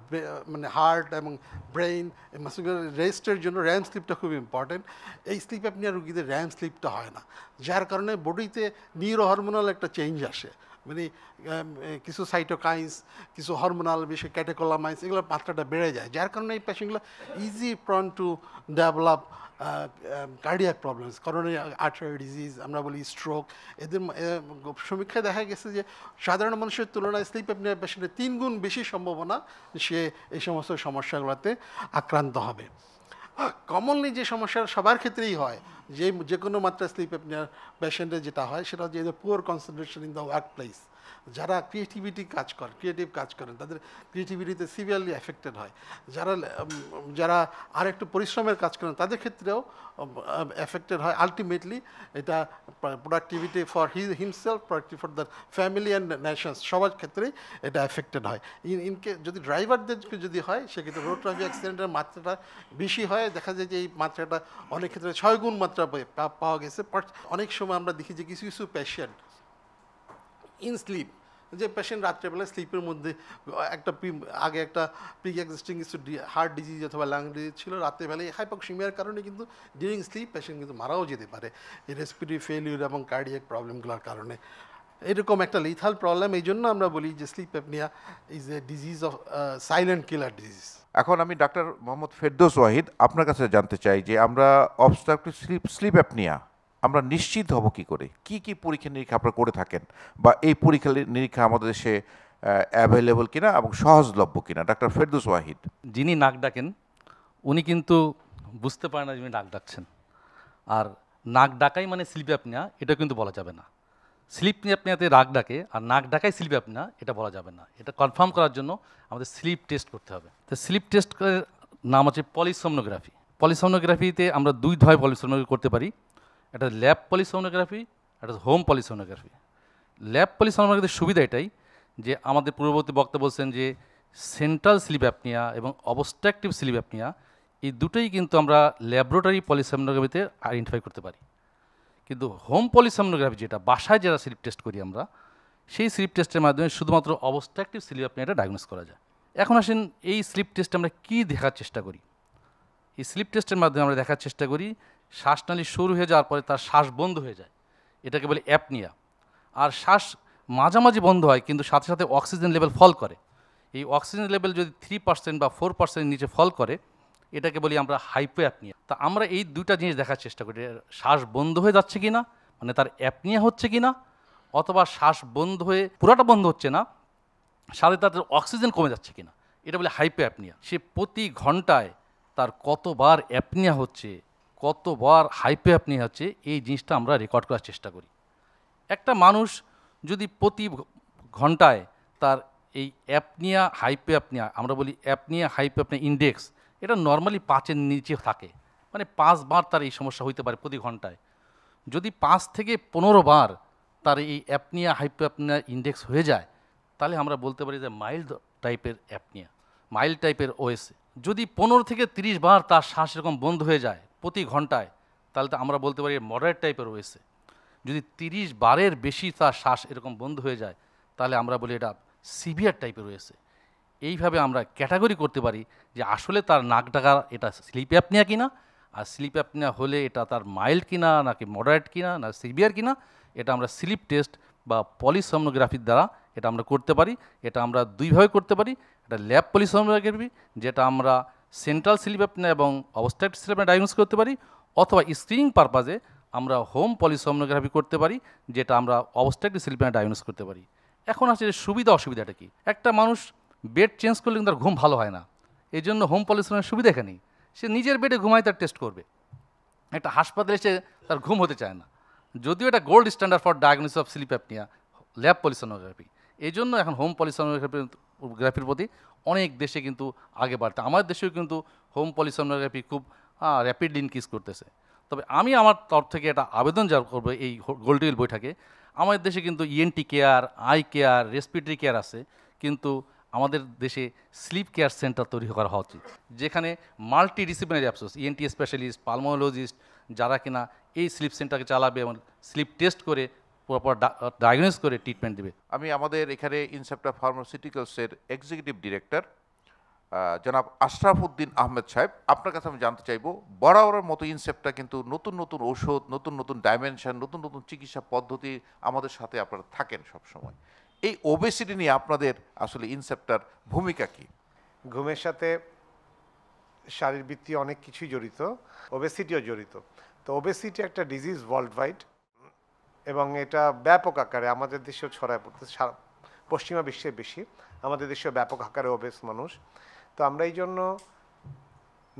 মানে হার্ট এবং ব্রেইন মাসকুলার রেস্টের জন্য র্যাম স্লিপটা খুব ইম্পর্টেন্ট। এই স্লিপ অ্যাপনিয়া রোগীদের র্যাম স্লিপটা হয় না, যার কারণে বডিতে নিউরো হরমোনাল একটা চেঞ্জ আসে, মানে কিছু সাইটোকাইন্স, কিছু হরমোনাল বেশি ক্যাটেকোলামাইন্স, এগুলোর মাত্রাটা বেড়ে যায়, যার কারণে এই পেশেন্টগুলো easy prone to develop cardiac problems, coronary artery disease আমরা বলি, স্ট্রোক। এদের সমীক্ষায় দেখা গেছে যে সাধারণ মানুষের তুলনায় স্লিপ অ্যাপনিয়া পেশেন্টের 3 গুণ বেশি সম্ভাবনা সে এই সমস্ত সমস্যাগুলোতে আক্রান্ত হবে। কমনলি যে সমস্যা সবার ক্ষেত্রেই হয়, যে কোনো মাত্রা স্লিপ অ্যাপনিয়া পেশেন্টের যেটা হয় সেটা হচ্ছে যে poor concentration in the work place. যারা ক্রিয়েটিভ কাজ করেন তাদের ক্রিয়েটিভিটিতে সিভিয়ারলি এফেক্টেড হয়। যারা আর একটু পরিশ্রমের কাজ করেন তাদের ক্ষেত্রেও এফেক্টেড হয়। আলটিমেটলি এটা productivity for himself, productive for the family and Nations, সবার ক্ষেত্রেই এটা এফেক্টেড হয়। ইনকে যদি ড্রাইভারদের যদি হয় সেক্ষেত্রে রোড ট্রাফিক অ্যাক্সিডেন্টের মাত্রাটা বেশি হয়, দেখা যায় যে এই মাত্রাটা অনেক ক্ষেত্রে 6 গুণ মাত্রা পাওয়া গেছে। অনেক সময় আমরা দেখি যে কিছু কিছু পেশেন্ট ইন স্লিপ, যে পেশেন্ট রাত্রেবেলা স্লিপের মধ্যে আগে একটা প্রি এক্সিস্টিং কিছু হার্ট ডিজিজ অথবা লাং ডিজিজ ছিল, রাত্রেবেলায় হাইপোক্সিমিয়ার কারণে কিন্তু ডিউরিং স্লিপ পেশেন্ট কিন্তু মারাও যেতে পারে এই রেসপিরেটরি ফেলিউর এবং কার্ডিয়াক প্রবলেমগুলোর কারণে। এরকম একটা লিথাল প্রবলেম, এই জন্য আমরা বলি যে sleep apnoea is a disease of silent killer disease. এখন আমি ডাক্তার মোহাম্মদ ফেরদৌস ওয়াহিদ আপনার কাছে জানতে চাই যে আমরা অবস্ট্রাকটিভ স্লিপ অ্যাপনিয়া আমরা নিশ্চিত হব কি করে, কি পরীক্ষা নিরীক্ষা আপনারা করে থাকেন, বা এই পরীক্ষা নিরীক্ষা আমাদের দেশে অ্যাভেলেবল কিনা এবং সহজলভ্য কিনা? ডাক্তার ফেরদৌস ওয়াহিদ। যিনি নাক ডাকেন উনি কিন্তু বুঝতে পারেন না যিনি নাক ডাকছেন, আর নাক ডাকাই মানে স্লিপ অ্যাপনিয়া এটা কিন্তু বলা যাবে না। স্লিপ অ্যাপনিয়াতে নাক ডাকে আর নাক ডাকাই স্লিপ অ্যাপনিয়া এটা বলা যাবে না। এটা কনফার্ম করার জন্য আমাদের স্লিপ টেস্ট করতে হবে। তো স্লিপ টেস্টের নাম হচ্ছে পলিসোমনোগ্রাফি। পলিসোমনোগ্রাফিতে আমরা 2 ধরনের পলিসোমনোগ্রাফি করতে পারি, একটা ল্যাব পলিসোমনোগ্রাফি, একটা হোম পলিসোমনোগ্রাফি। ল্যাব পলিসোমনোগ্রাফির সুবিধা এটাই যে আমাদের পূর্ববর্তী বক্তা বলছেন যে সেন্ট্রাল স্লিপ অ্যাপনিয়া এবং অবস্ট্রাকটিভ স্লিপ অ্যাপনিয়া এই দুটোই কিন্তু আমরা ল্যাবরেটরি পলিসোমনোগ্রাফিতে আইডেন্টিফাই করতে পারি। কিন্তু হোম পলিসোমনোগ্রাফি যেটা বাসায় যারা স্লিপ টেস্ট করি আমরা, সেই স্লিপ টেস্টের মাধ্যমে শুধুমাত্র অবস্ট্রাকটিভ স্লিপ অ্যাপনিয়াটা ডায়াগনোস করা যায়। এখন আসেন এই স্লিপ টেস্টে আমরা কী দেখার চেষ্টা করি। এই স্লিপ টেস্টের মাধ্যমে আমরা দেখার চেষ্টা করি শ্বাসনালী শুরু হয়ে যাওয়ার পরে তার শ্বাস বন্ধ হয়ে যায়, এটাকে বলে অ্যাপনিয়া। আর শ্বাস মাঝামাঝি বন্ধ হয় কিন্তু সাথে সাথে অক্সিজেন লেভেল ফল করে। এই অক্সিজেন লেভেল যদি 3% বা 4% নিচে ফল করে এটাকে বলি আমরা হাইপোঅ্যাপনিয়া। তা আমরা এই দুইটা জিনিস দেখার চেষ্টা করি, শ্বাস বন্ধ হয়ে যাচ্ছে কি না, মানে তার অ্যাপনিয়া হচ্ছে কি না, অথবা শ্বাস বন্ধ হয়ে পুরাটা বন্ধ হচ্ছে না, সাথে তাদের অক্সিজেন কমে যাচ্ছে কিনা, এটা বলে হাইপোঅ্যাপনিয়া। সে প্রতি ঘন্টায় তার কতবার অ্যাপনিয়া হচ্ছে, কতবার হাইপোঅ্যাপনিয়া হচ্ছে, এই জিনিসটা আমরা রেকর্ড করার চেষ্টা করি। একটা মানুষ যদি প্রতি ঘন্টায় তার এই অ্যাপনিয়া হাইপোঅ্যাপনিয়া, আমরা বলি অ্যাপনিয়া হাইপোঅ্যাপনিয়া ইন্ডেক্স, এটা নর্মালি 5-এর নিচে থাকে, মানে 5 বার তার এই সমস্যা হইতে পারে প্রতি ঘন্টায়। যদি 5 থেকে 15 বার তার এই অ্যাপনিয়া হাইপোঅ্যাপনিয়া ইন্ডেক্স হয়ে যায় তাহলে আমরা বলতে পারি যে মাইল্ড টাইপের অ্যাপনিয়া, মাইল্ড টাইপের ওএসএ। যদি 15 থেকে 30 বার তার শ্বাস এরকম বন্ধ হয়ে যায় প্রতি ঘন্টায় তাহলে তো আমরা বলতে পারি মডারেট টাইপের ওএসএ। যদি 30 বারের বেশি তার শ্বাস এরকম বন্ধ হয়ে যায় তাহলে আমরা বলি এটা সিভিয়ার টাইপের ওএসএ। এইভাবে আমরা ক্যাটাগরি করতে পারি যে আসলে তার নাক ডাকা এটা স্লিপ অ্যাপনিয়া কিনা, আর স্লিপ অ্যাপনিয়া হলে এটা তার মাইল্ড কিনা, নাকি মডারেট কিনা, না সিভিয়ার কিনা। এটা আমরা স্লিপ টেস্ট বা পলিসোনোগ্রাফির দ্বারা এটা আমরা করতে পারি। এটা আমরা দুইভাবে করতে পারি, এটা ল্যাব পলিসোনোগ্রাফি যেটা আমরা সেন্ট্রাল স্লিপ অ্যাপনিয়া এবং অবস্ট্রাকটিভ স্লিপ অ্যাপনিয়া ডায়াগনোস করতে পারি, অথবা স্ক্রিনিং পারপাজে আমরা হোম পলিসোনোগ্রাফি করতে পারি যেটা আমরা অবস্ট্রাকটিভ স্লিপ অ্যাপনিয়া ডায়াগনোস করতে পারি। এখন আসলে সুবিধা অসুবিধাটা কি? একটা মানুষ বেড চেঞ্জ করলে কিন্তু তার ঘুম ভালো হয় না, এই জন্য হোম পলিসোনোগ্রাফির সুবিধা এখানেই। সে নিজের বেডে ঘুমায় তার টেস্ট করবে, একটা হাসপাতালে এসে তার ঘুম হতে চায় না। যদিও এটা gold standard for diagnosis of sleep apnoea lab polysomnography, এই জন্য এখন হোম পলিসোনোগ্রাফির প্রতি অনেক দেশে কিন্তু আগে বাড়তে, আমাদের দেশেও কিন্তু হোম পলিসোনোগ্রাফি খুব র্যাপিডলি ইনক্রিজ করতেছে। তবে আমি আমার তরফ থেকে একটা আবেদন যা করবো এই গোল্ড টেবিল বৈঠকে, আমাদের দেশে কিন্তু ENT care, eye care, respiratory care আছে, কিন্তু আমাদের দেশে স্লিপ কেয়ার সেন্টার তৈরি করা হওয়া উচিত, যেখানে মাল্টি ডিসিপ্লিনারি অ্যাপসোস, ইএনটি স্পেশালিস্ট, পালমোলজিস্ট যারা কিনা এই স্লিপ সেন্টারকে চালাবে এবং স্লিপ টেস্ট করে প্রপার ডায়াগনোস করে ট্রিটমেন্ট দেবে। আমি আমাদের এখানে ইনসেপ্টা ফার্মাসিউটিক্যালসের এক্সিকিউটিভ ডিরেক্টর জনাব আশরাফ উদ্দিন আহমেদ সাহেব, আপনার কাছে আমি জানতে চাইবো, বরাবরের মতো ইনসেপ্টা কিন্তু নতুন নতুন ঔষধ, নতুন নতুন ডাইমেনশন, নতুন নতুন চিকিৎসা পদ্ধতি আমাদের সাথে আপনারা থাকেন সবসময়। এই ওবেসিটি নিয়ে আপনাদের আসলে ইনসেপ্টার ভূমিকা কি? ঘুমের সাথে শারীরবৃত্তীয় অনেক কিছুই জড়িত, ওবেসিটিও জড়িত। তো ওবেসিটি একটা ডিজিজ ওয়ার্ল্ড ওয়াইড এবং এটা ব্যাপক আকারে আমাদের দেশেও ছড়ায় পড়তেছে, পশ্চিমা বিশ্বে বেশি, আমাদের দেশেও ব্যাপক আকারে ওবেস মানুষ। তো আমরা এই জন্য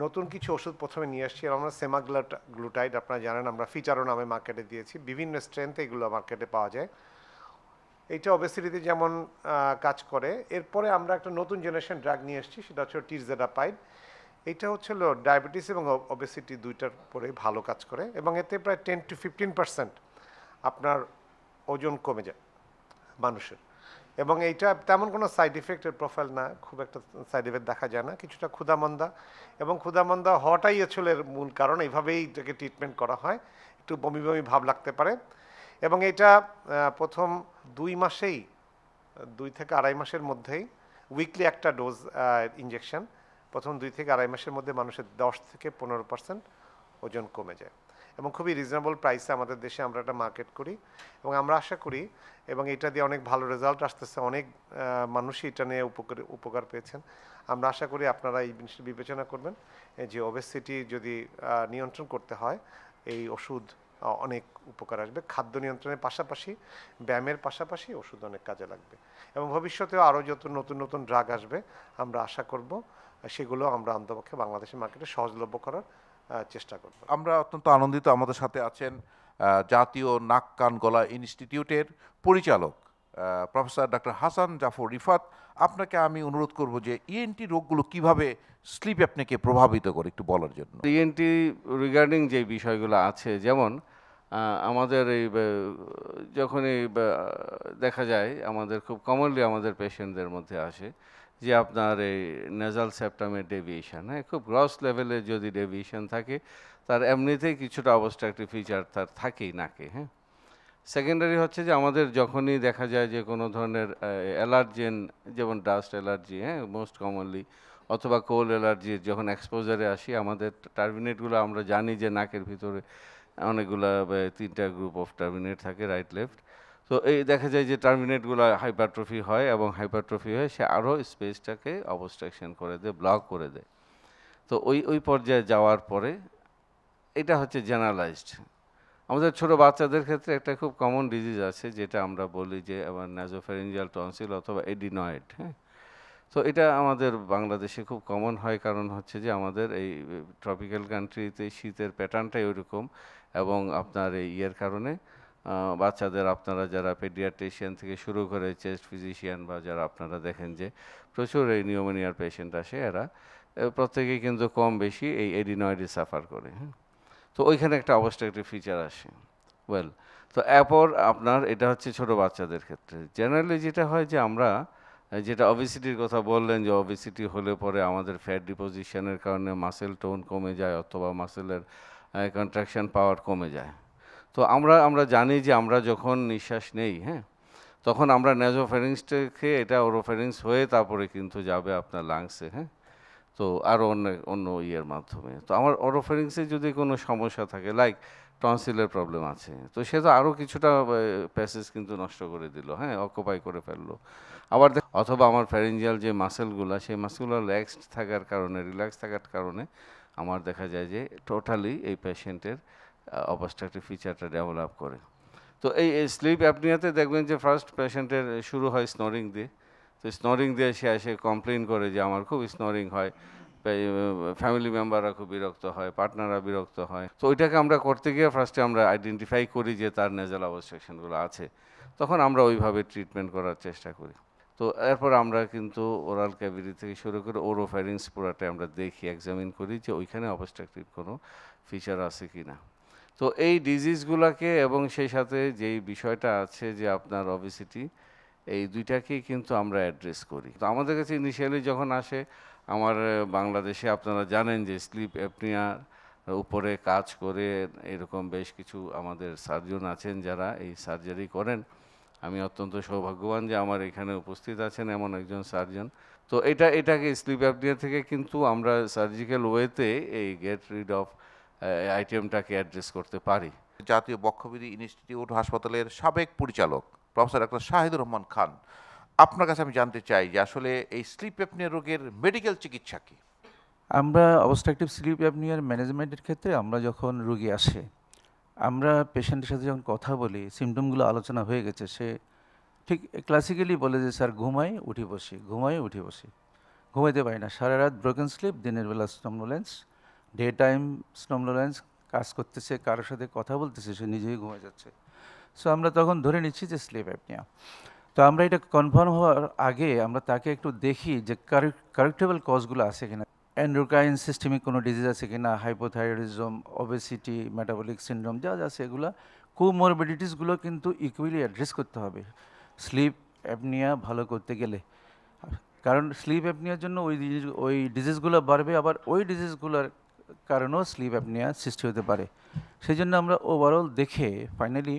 নতুন কিছু ওষুধ প্রথমে নিয়ে আসছি, আর আমরা সেমাগ্লুটাইড, আপনারা জানেন আমরা ফিচারও নামে মার্কেটে দিয়েছি, বিভিন্ন স্ট্রেংথে এগুলো মার্কেটে পাওয়া যায়। এইটা ওবেসিটিতে যেমন কাজ করে। এরপরে আমরা একটা নতুন জেনারেশন ড্রাগ নিয়ে এসেছি, সেটা হচ্ছে টিরজেডাপাইড। এইটা হচ্ছিল ডায়াবেটিস এবং ওবেসিটি দুইটার পরে ভালো কাজ করে, এবং এতে প্রায় 10 to 15% আপনার ওজন কমে যায় মানুষের। এবং এইটা তেমন কোনো সাইড ইফেক্টের প্রোফাইল না, খুব একটা সাইড ইফেক্ট দেখা যায় না, কিছুটা ক্ষুধামন্দা, এবং ক্ষুধামন্দা হওয়াটাই আসলে এর মূল কারণ, এইভাবেই এটাকে ট্রিটমেন্ট করা হয়। একটু বমি বমি ভাব লাগতে পারে, এবং এটা প্রথম 2 মাসেই, 2 থেকে আড়াই মাসের মধ্যেই উইকলি একটা ডোজ ইঞ্জেকশন, প্রথম 2 থেকে আড়াই মাসের মধ্যে মানুষের 10 থেকে 15% ওজন কমে যায়, এবং খুবই রিজনেবল প্রাইসে আমাদের দেশে আমরা এটা মার্কেট করি। এবং আমরা আশা করি, এবং এটা দিয়ে অনেক ভালো রেজাল্ট আসতেছে, অনেক মানুষই এটা নিয়ে উপকার পেয়েছেন। আমরা আশা করি আপনারা এই জিনিসটা বিবেচনা করবেন যে ওবেসিটি যদি নিয়ন্ত্রণ করতে হয় এই ওষুধ অনেক উপকার আসবে। খাদ্য নিয়ন্ত্রণের পাশাপাশি, ব্যায়ামের পাশাপাশি ওষুধ অনেক কাজে লাগবে, এবং ভবিষ্যতেও আরও যত নতুন নতুন ড্রাগ আসবে আমরা আশা করব সেগুলো আমরা অন্তপক্ষে বাংলাদেশের মার্কেটে সহজলভ্য করার চেষ্টা করব। আমরা অত্যন্ত আনন্দিত, আমাদের সাথে আছেন জাতীয় নাক কান গলা ইনস্টিটিউটের পরিচালক প্রফেসর ডক্টর হাসান জাফর রিফাত। আপনাকে আমি অনুরোধ করব যে ইএনটি রোগগুলো কিভাবে স্লিপ অ্যাপনিয়াকে প্রভাবিত করে একটু বলার জন্য। ইএনটি রিগার্ডিং যে বিষয়গুলো আছে, যেমন আমাদের এই যখন এই দেখা যায় আমাদের খুব কমনলি আমাদের পেশেন্টদের মধ্যে আসে যে আপনার এই নেজাল সেপ্টামের ডেভিয়েশন, হ্যাঁ, খুব গ্রস লেভেলে যদি ডেভিয়েশন থাকে তার এমনিতেই কিছুটা অবস্ট্রাকটিভ ফিচার তার থাকেই নাকে, হ্যাঁ। সেকেন্ডারি হচ্ছে যে আমাদের যখনই দেখা যায় যে কোনো ধরনের অ্যালার্জেন, যেমন ডাস্ট অ্যালার্জি, হ্যাঁ, মোস্ট কমনলি, অথবা কোল্ড অ্যালার্জি, যখন এক্সপোজারে আসি আমাদের টার্মিনেটগুলো আমরা জানি যে নাকের ভিতরে অনেকগুলা 3টা গ্রুপ অফ টার্মিনেট থাকে, রাইট লেফট। তো এই দেখা যায় যে টার্মিনেটগুলো হাইপারট্রফি হয়, এবং হাইপারট্রফি হয়ে সে আরও স্পেসটাকে অবস্ট্রাকশন করে দেয়, ব্লক করে দেয়। তো ওই পর্যায়ে যাওয়ার পরে এটা হচ্ছে জেনারেলাইজড। আমাদের ছোটো বাচ্চাদের ক্ষেত্রে একটা খুব কমন ডিজিজ আছে যেটা আমরা বলি যে আবার ন্যাজোফ্যারিঞ্জিয়াল টনসিল অথবা এডিনয়েড, হ্যাঁ। তো এটা আমাদের বাংলাদেশে খুব কমন হয়, কারণ হচ্ছে যে আমাদের এই ট্রপিক্যাল কান্ট্রিতে শীতের প্যাটার্নটাই ওইরকম, এবং আপনার এই ইয়ের কারণে বাচ্চাদের আপনারা যারা পেডিয়াট্রিশিয়ান থেকে শুরু করে চেস্ট ফিজিশিয়ান বা যারা আপনারা দেখেন যে প্রচুর এই নিউমোনিয়ার পেশেন্ট আসে, এরা প্রত্যেকেই কিন্তু কম বেশি এই এডিনয়েডে সাফার করে, হ্যাঁ। তো ওইখানে একটা অবস্ট্রাকটিভ ফিচার আসে। ওয়েল, তো এরপর আপনার এটা হচ্ছে ছোটো বাচ্চাদের ক্ষেত্রে। জেনারেলি যেটা হয় যে আমরা যেটা অবেসিটির কথা বললেন, যে অবেসিটি হলে পরে আমাদের ফ্যাট ডিপোজিশনের কারণে মাসেল টোন কমে যায়, অথবা মাসেলের কন্ট্রাকশন পাওয়ার কমে যায়। তো আমরা জানি যে আমরা যখন নিঃশ্বাস নেই, হ্যাঁ, তখন আমরা নেজোফ্যারিংসটাকে এটা ওরোফ্যারিংস হয়ে তারপরে কিন্তু যাবে আপনার লাংসে, হ্যাঁ। তো আরও অন্য ইয়ের মাধ্যমে। তো আমার ওরোফ্যারিংসে যদি কোনো সমস্যা থাকে, লাইক টনসিলের প্রবলেম আছে, তো সে তো আরও কিছুটা প্যাসেজ কিন্তু নষ্ট করে দিল, হ্যাঁ, অকুপাই করে ফেললো। আবার অথবা আমার ফ্যারিঞ্জিয়াল যে মাসেলগুলো, সেই মাসেলগুলো রিল্যাক্সড থাকার কারণে আমার দেখা যায় যে টোটালি এই পেশেন্টের অবস্ট্রাকটিভ ফিচারটা ডেভেলপ করে। তো এই স্লিপ অ্যাপনিয়াতে দেখবেন যে ফার্স্ট পেশেন্টের শুরু হয় স্নোরিং দিয়ে। তো স্নোরিং দিয়ে সে এসে কমপ্লেন করে যে আমার খুব স্নোরিং হয়, ফ্যামিলি মেম্বাররা খুব বিরক্ত হয়, পার্টনাররা বিরক্ত হয়। তো ওইটাকে আমরা করতে গিয়ে ফার্স্টে আমরা আইডেন্টিফাই করি যে তার নেজাল অবস্ট্রাকশনগুলো আছে, তখন আমরা ওইভাবে ট্রিটমেন্ট করার চেষ্টা করি। তো এরপর আমরা কিন্তু ওরাল ক্যাভিটি থেকে শুরু করে ওরোফ্যারিংস পুরাটাই আমরা দেখি, এক্সামিন করি যে ওইখানে অবস্ট্রাকটিভ কোনো ফিচার আছে কি না। তো এই ডিজিজগুলোকে এবং সেই সাথে যেই বিষয়টা আছে যে আপনার অবেসিটি, এই দুইটাকেই কিন্তু আমরা অ্যাড্রেস করি। তো আমাদের কাছে ইনিশিয়ালি যখন আসে, আমার বাংলাদেশে আপনারা জানেন যে স্লিপ অ্যাপনিয়ার উপরে কাজ করে এরকম বেশ কিছু আমাদের সার্জন আছেন যারা এই সার্জারি করেন। আমি অত্যন্ত সৌভাগ্যবান যে আমার এখানে উপস্থিত আছেন এমন একজন সার্জন। তো এটাকে স্লিপ অ্যাপনিয়া থেকে কিন্তু আমরা সার্জিক্যাল ওয়েতে এই গেট রিড অফ আইটেমটাকে অ্যাড্রেস করতে পারি। জাতীয় বক্ষবিধি ইনস্টিটিউট হাসপাতালের সাবেক পরিচালক প্রফেসর ডাক্তার শাহিদুর রহমান খান, আপনার কাছে আমি জানতে চাই যে আসলে এই স্লিপ অ্যাপনিয়া রোগের মেডিকেল চিকিৎসা কি? আমরা অবস্ট্রাকটিভ স্লিপ অ্যাপনিয়ার ম্যানেজমেন্টের ক্ষেত্রে আমরা যখন রোগী আসে, আমরা পেশেন্টের সাথে যখন কথা বলি, সিমটমগুলো আলোচনা হয়ে গেছে, সে ঠিক ক্লাসিক্যালি বলে যে স্যার ঘুমাই উঠি বসি, ঘুমাইতে পারি না, সারা রাত ব্রোকেন স্লিপ, দিনের বেলা স্নমনোলেন্স, ডে টাইম স্নমনোলেন্স, কাজ করতেছে, কারোর সাথে কথা বলতেছে, সে নিজেই ঘুমায় যাচ্ছে। সো আমরা তখন ধরে নিচ্ছি যে স্লিপ অ্যাপনিয়া। তো আমরা এটা কনফার্ম হওয়ার আগে আমরা তাকে একটু দেখি যে কারেক্টেবল কজগুলো আছে কিনা, এন্ডোক্রাইন সিস্টেমিক কোনো ডিজিজ আছে কিনা, হাইপোথাইরয়েডিজম, ওবেসিটি, মেটাবলিক সিনড্রোম যা আছে, এগুলো কোমরবিডিটিসগুলো কিন্তু ইকুয়ালি অ্যাড্রেস করতে হবে স্লিপ অ্যাপনিয়া ভালো করতে গেলে। কারণ স্লিপ অ্যাপনিয়ার জন্য ওই ডিজিজগুলো বাড়বে, আবার ওই ডিজিজগুলোর কারণেও স্লিপ অ্যাপনিয়া সৃষ্টি হতে পারে। সেই জন্য আমরা ওভারঅল দেখে ফাইনালি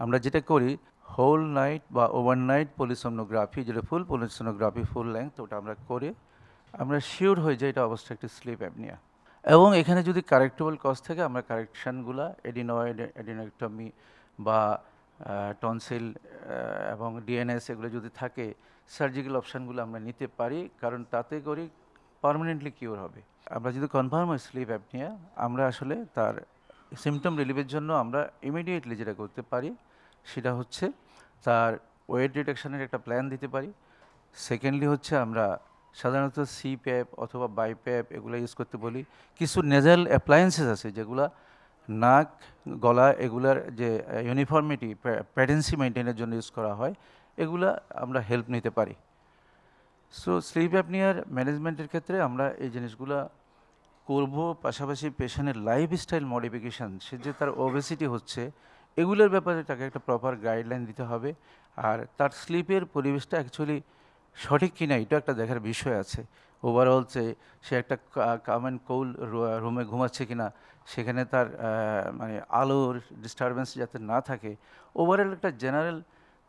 আমরা যেটা করি, হোল নাইট বা ওভারনাইট পলিসোনোগ্রাফি, যেটা ফুল পলিসোনোগ্রাফি, ফুল লেংথ, ওটা আমরা করে আমরা শিওর হয়ে যাই এটা অবস্ট্রাকটিভ স্লিপ অ্যাপনিয়া। এবং এখানে যদি কারেক্টেবল কজ থাকে, আমরা কারেকশানগুলো এডিনোইডেক্টমি বা টনসিল এবং ডিএনএস এগুলো যদি থাকে, সার্জিক্যাল অপশানগুলো আমরা নিতে পারি, কারণ তাতে করে পার্মানেন্টলি কিওর হবে। আমরা যদি কনফার্ম হয় স্লিপ অ্যাপনিয়া, আমরা আসলে তার সিমটম রিলিফের জন্য আমরা ইমিডিয়েটলি যেটা করতে পারি সেটা হচ্ছে তার ওয়েট রিডাকশানের একটা প্ল্যান দিতে পারি। সেকেন্ডলি হচ্ছে আমরা সাধারণত সিপ্যাপ অথবা বাইপ্যাপ এগুলো ইউজ করতে বলি। কিছু নেজাল অ্যাপ্লায়েন্সেস আছে যেগুলো নাক, গলা এগুলার যে ইউনিফর্মিটি, প্যাডেন্সি মেনটেনের জন্য ইউজ করা হয়, এগুলা আমরা হেল্প নিতে পারি। সো স্লিপ অ্যাপনিয়ার ম্যানেজমেন্টের ক্ষেত্রে আমরা এই জিনিসগুলো করব, পাশাপাশি পেশেন্টের লাইফস্টাইল মডিফিকেশান, সে যে তার ওবেসিটি হচ্ছে, এগুলোর ব্যাপারে তাকে একটা প্রপার গাইডলাইন দিতে হবে। আর তার স্লিপের পরিবেশটা অ্যাকচুয়ালি সঠিক কিনা এটা একটা দেখার বিষয় আছে। ওভারঅল সে একটা কাম অ্যান্ড কুল রুমে ঘুমাচ্ছে কিনা, সেখানে তার মানে আলোর ডিস্টারবেন্স যাতে না থাকে, ওভারঅল একটা জেনারেল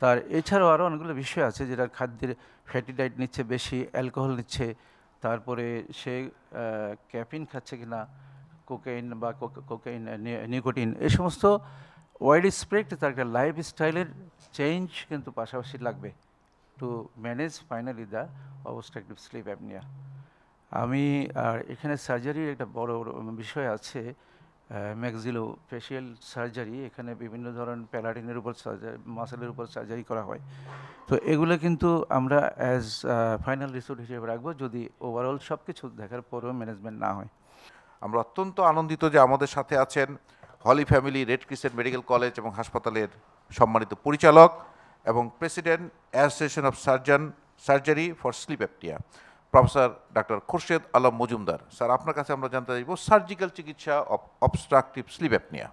তার। এছাড়াও আরও অনেকগুলো বিষয় আছে যেটা খাদ্যের ফ্যাটি ডায়েট নিচ্ছে, বেশি অ্যালকোহল নিচ্ছে, তারপরে সে ক্যাফিন খাচ্ছে কিনা, কোকেইন বা কোকেইন নিকোটিন, এই সমস্ত ওয়াইড স্প্রেড তার একটা লাইফস্টাইলের চেঞ্জ কিন্তু পাশাপাশি লাগবে to manage finally the obstructive sleep apnoea. আমি আর এখানে সার্জারির একটা বড় বিষয় আছে, ম্যাক্সিলো ফেশিয়াল সার্জারি। এখানে বিভিন্ন ধরনের প্যালাটিনের উপর মাসেলের উপর সার্জারি করা হয়। তো এগুলো কিন্তু আমরা অ্যাজ ফাইনাল রিসোর্ট হিসেবে রাখবো যদি ওভারঅল সব কিছু দেখার পরেও ম্যানেজমেন্ট না হয়। আমরা অত্যন্ত আনন্দিত যে আমাদের সাথে আছেন Holy Family Red Crescent Medical College এবং হাসপাতালের সম্মানিত পরিচালক এবং president association of surgery for sleep apnoea professor doctor Khurshed Alam Majumdar. Sir, আপনার কাছে আমরা জানতে চাইব সার্জিক্যাল চিকিৎসা অফ অবস্ট্রাকটিভ স্লিপ অ্যাপনিয়া।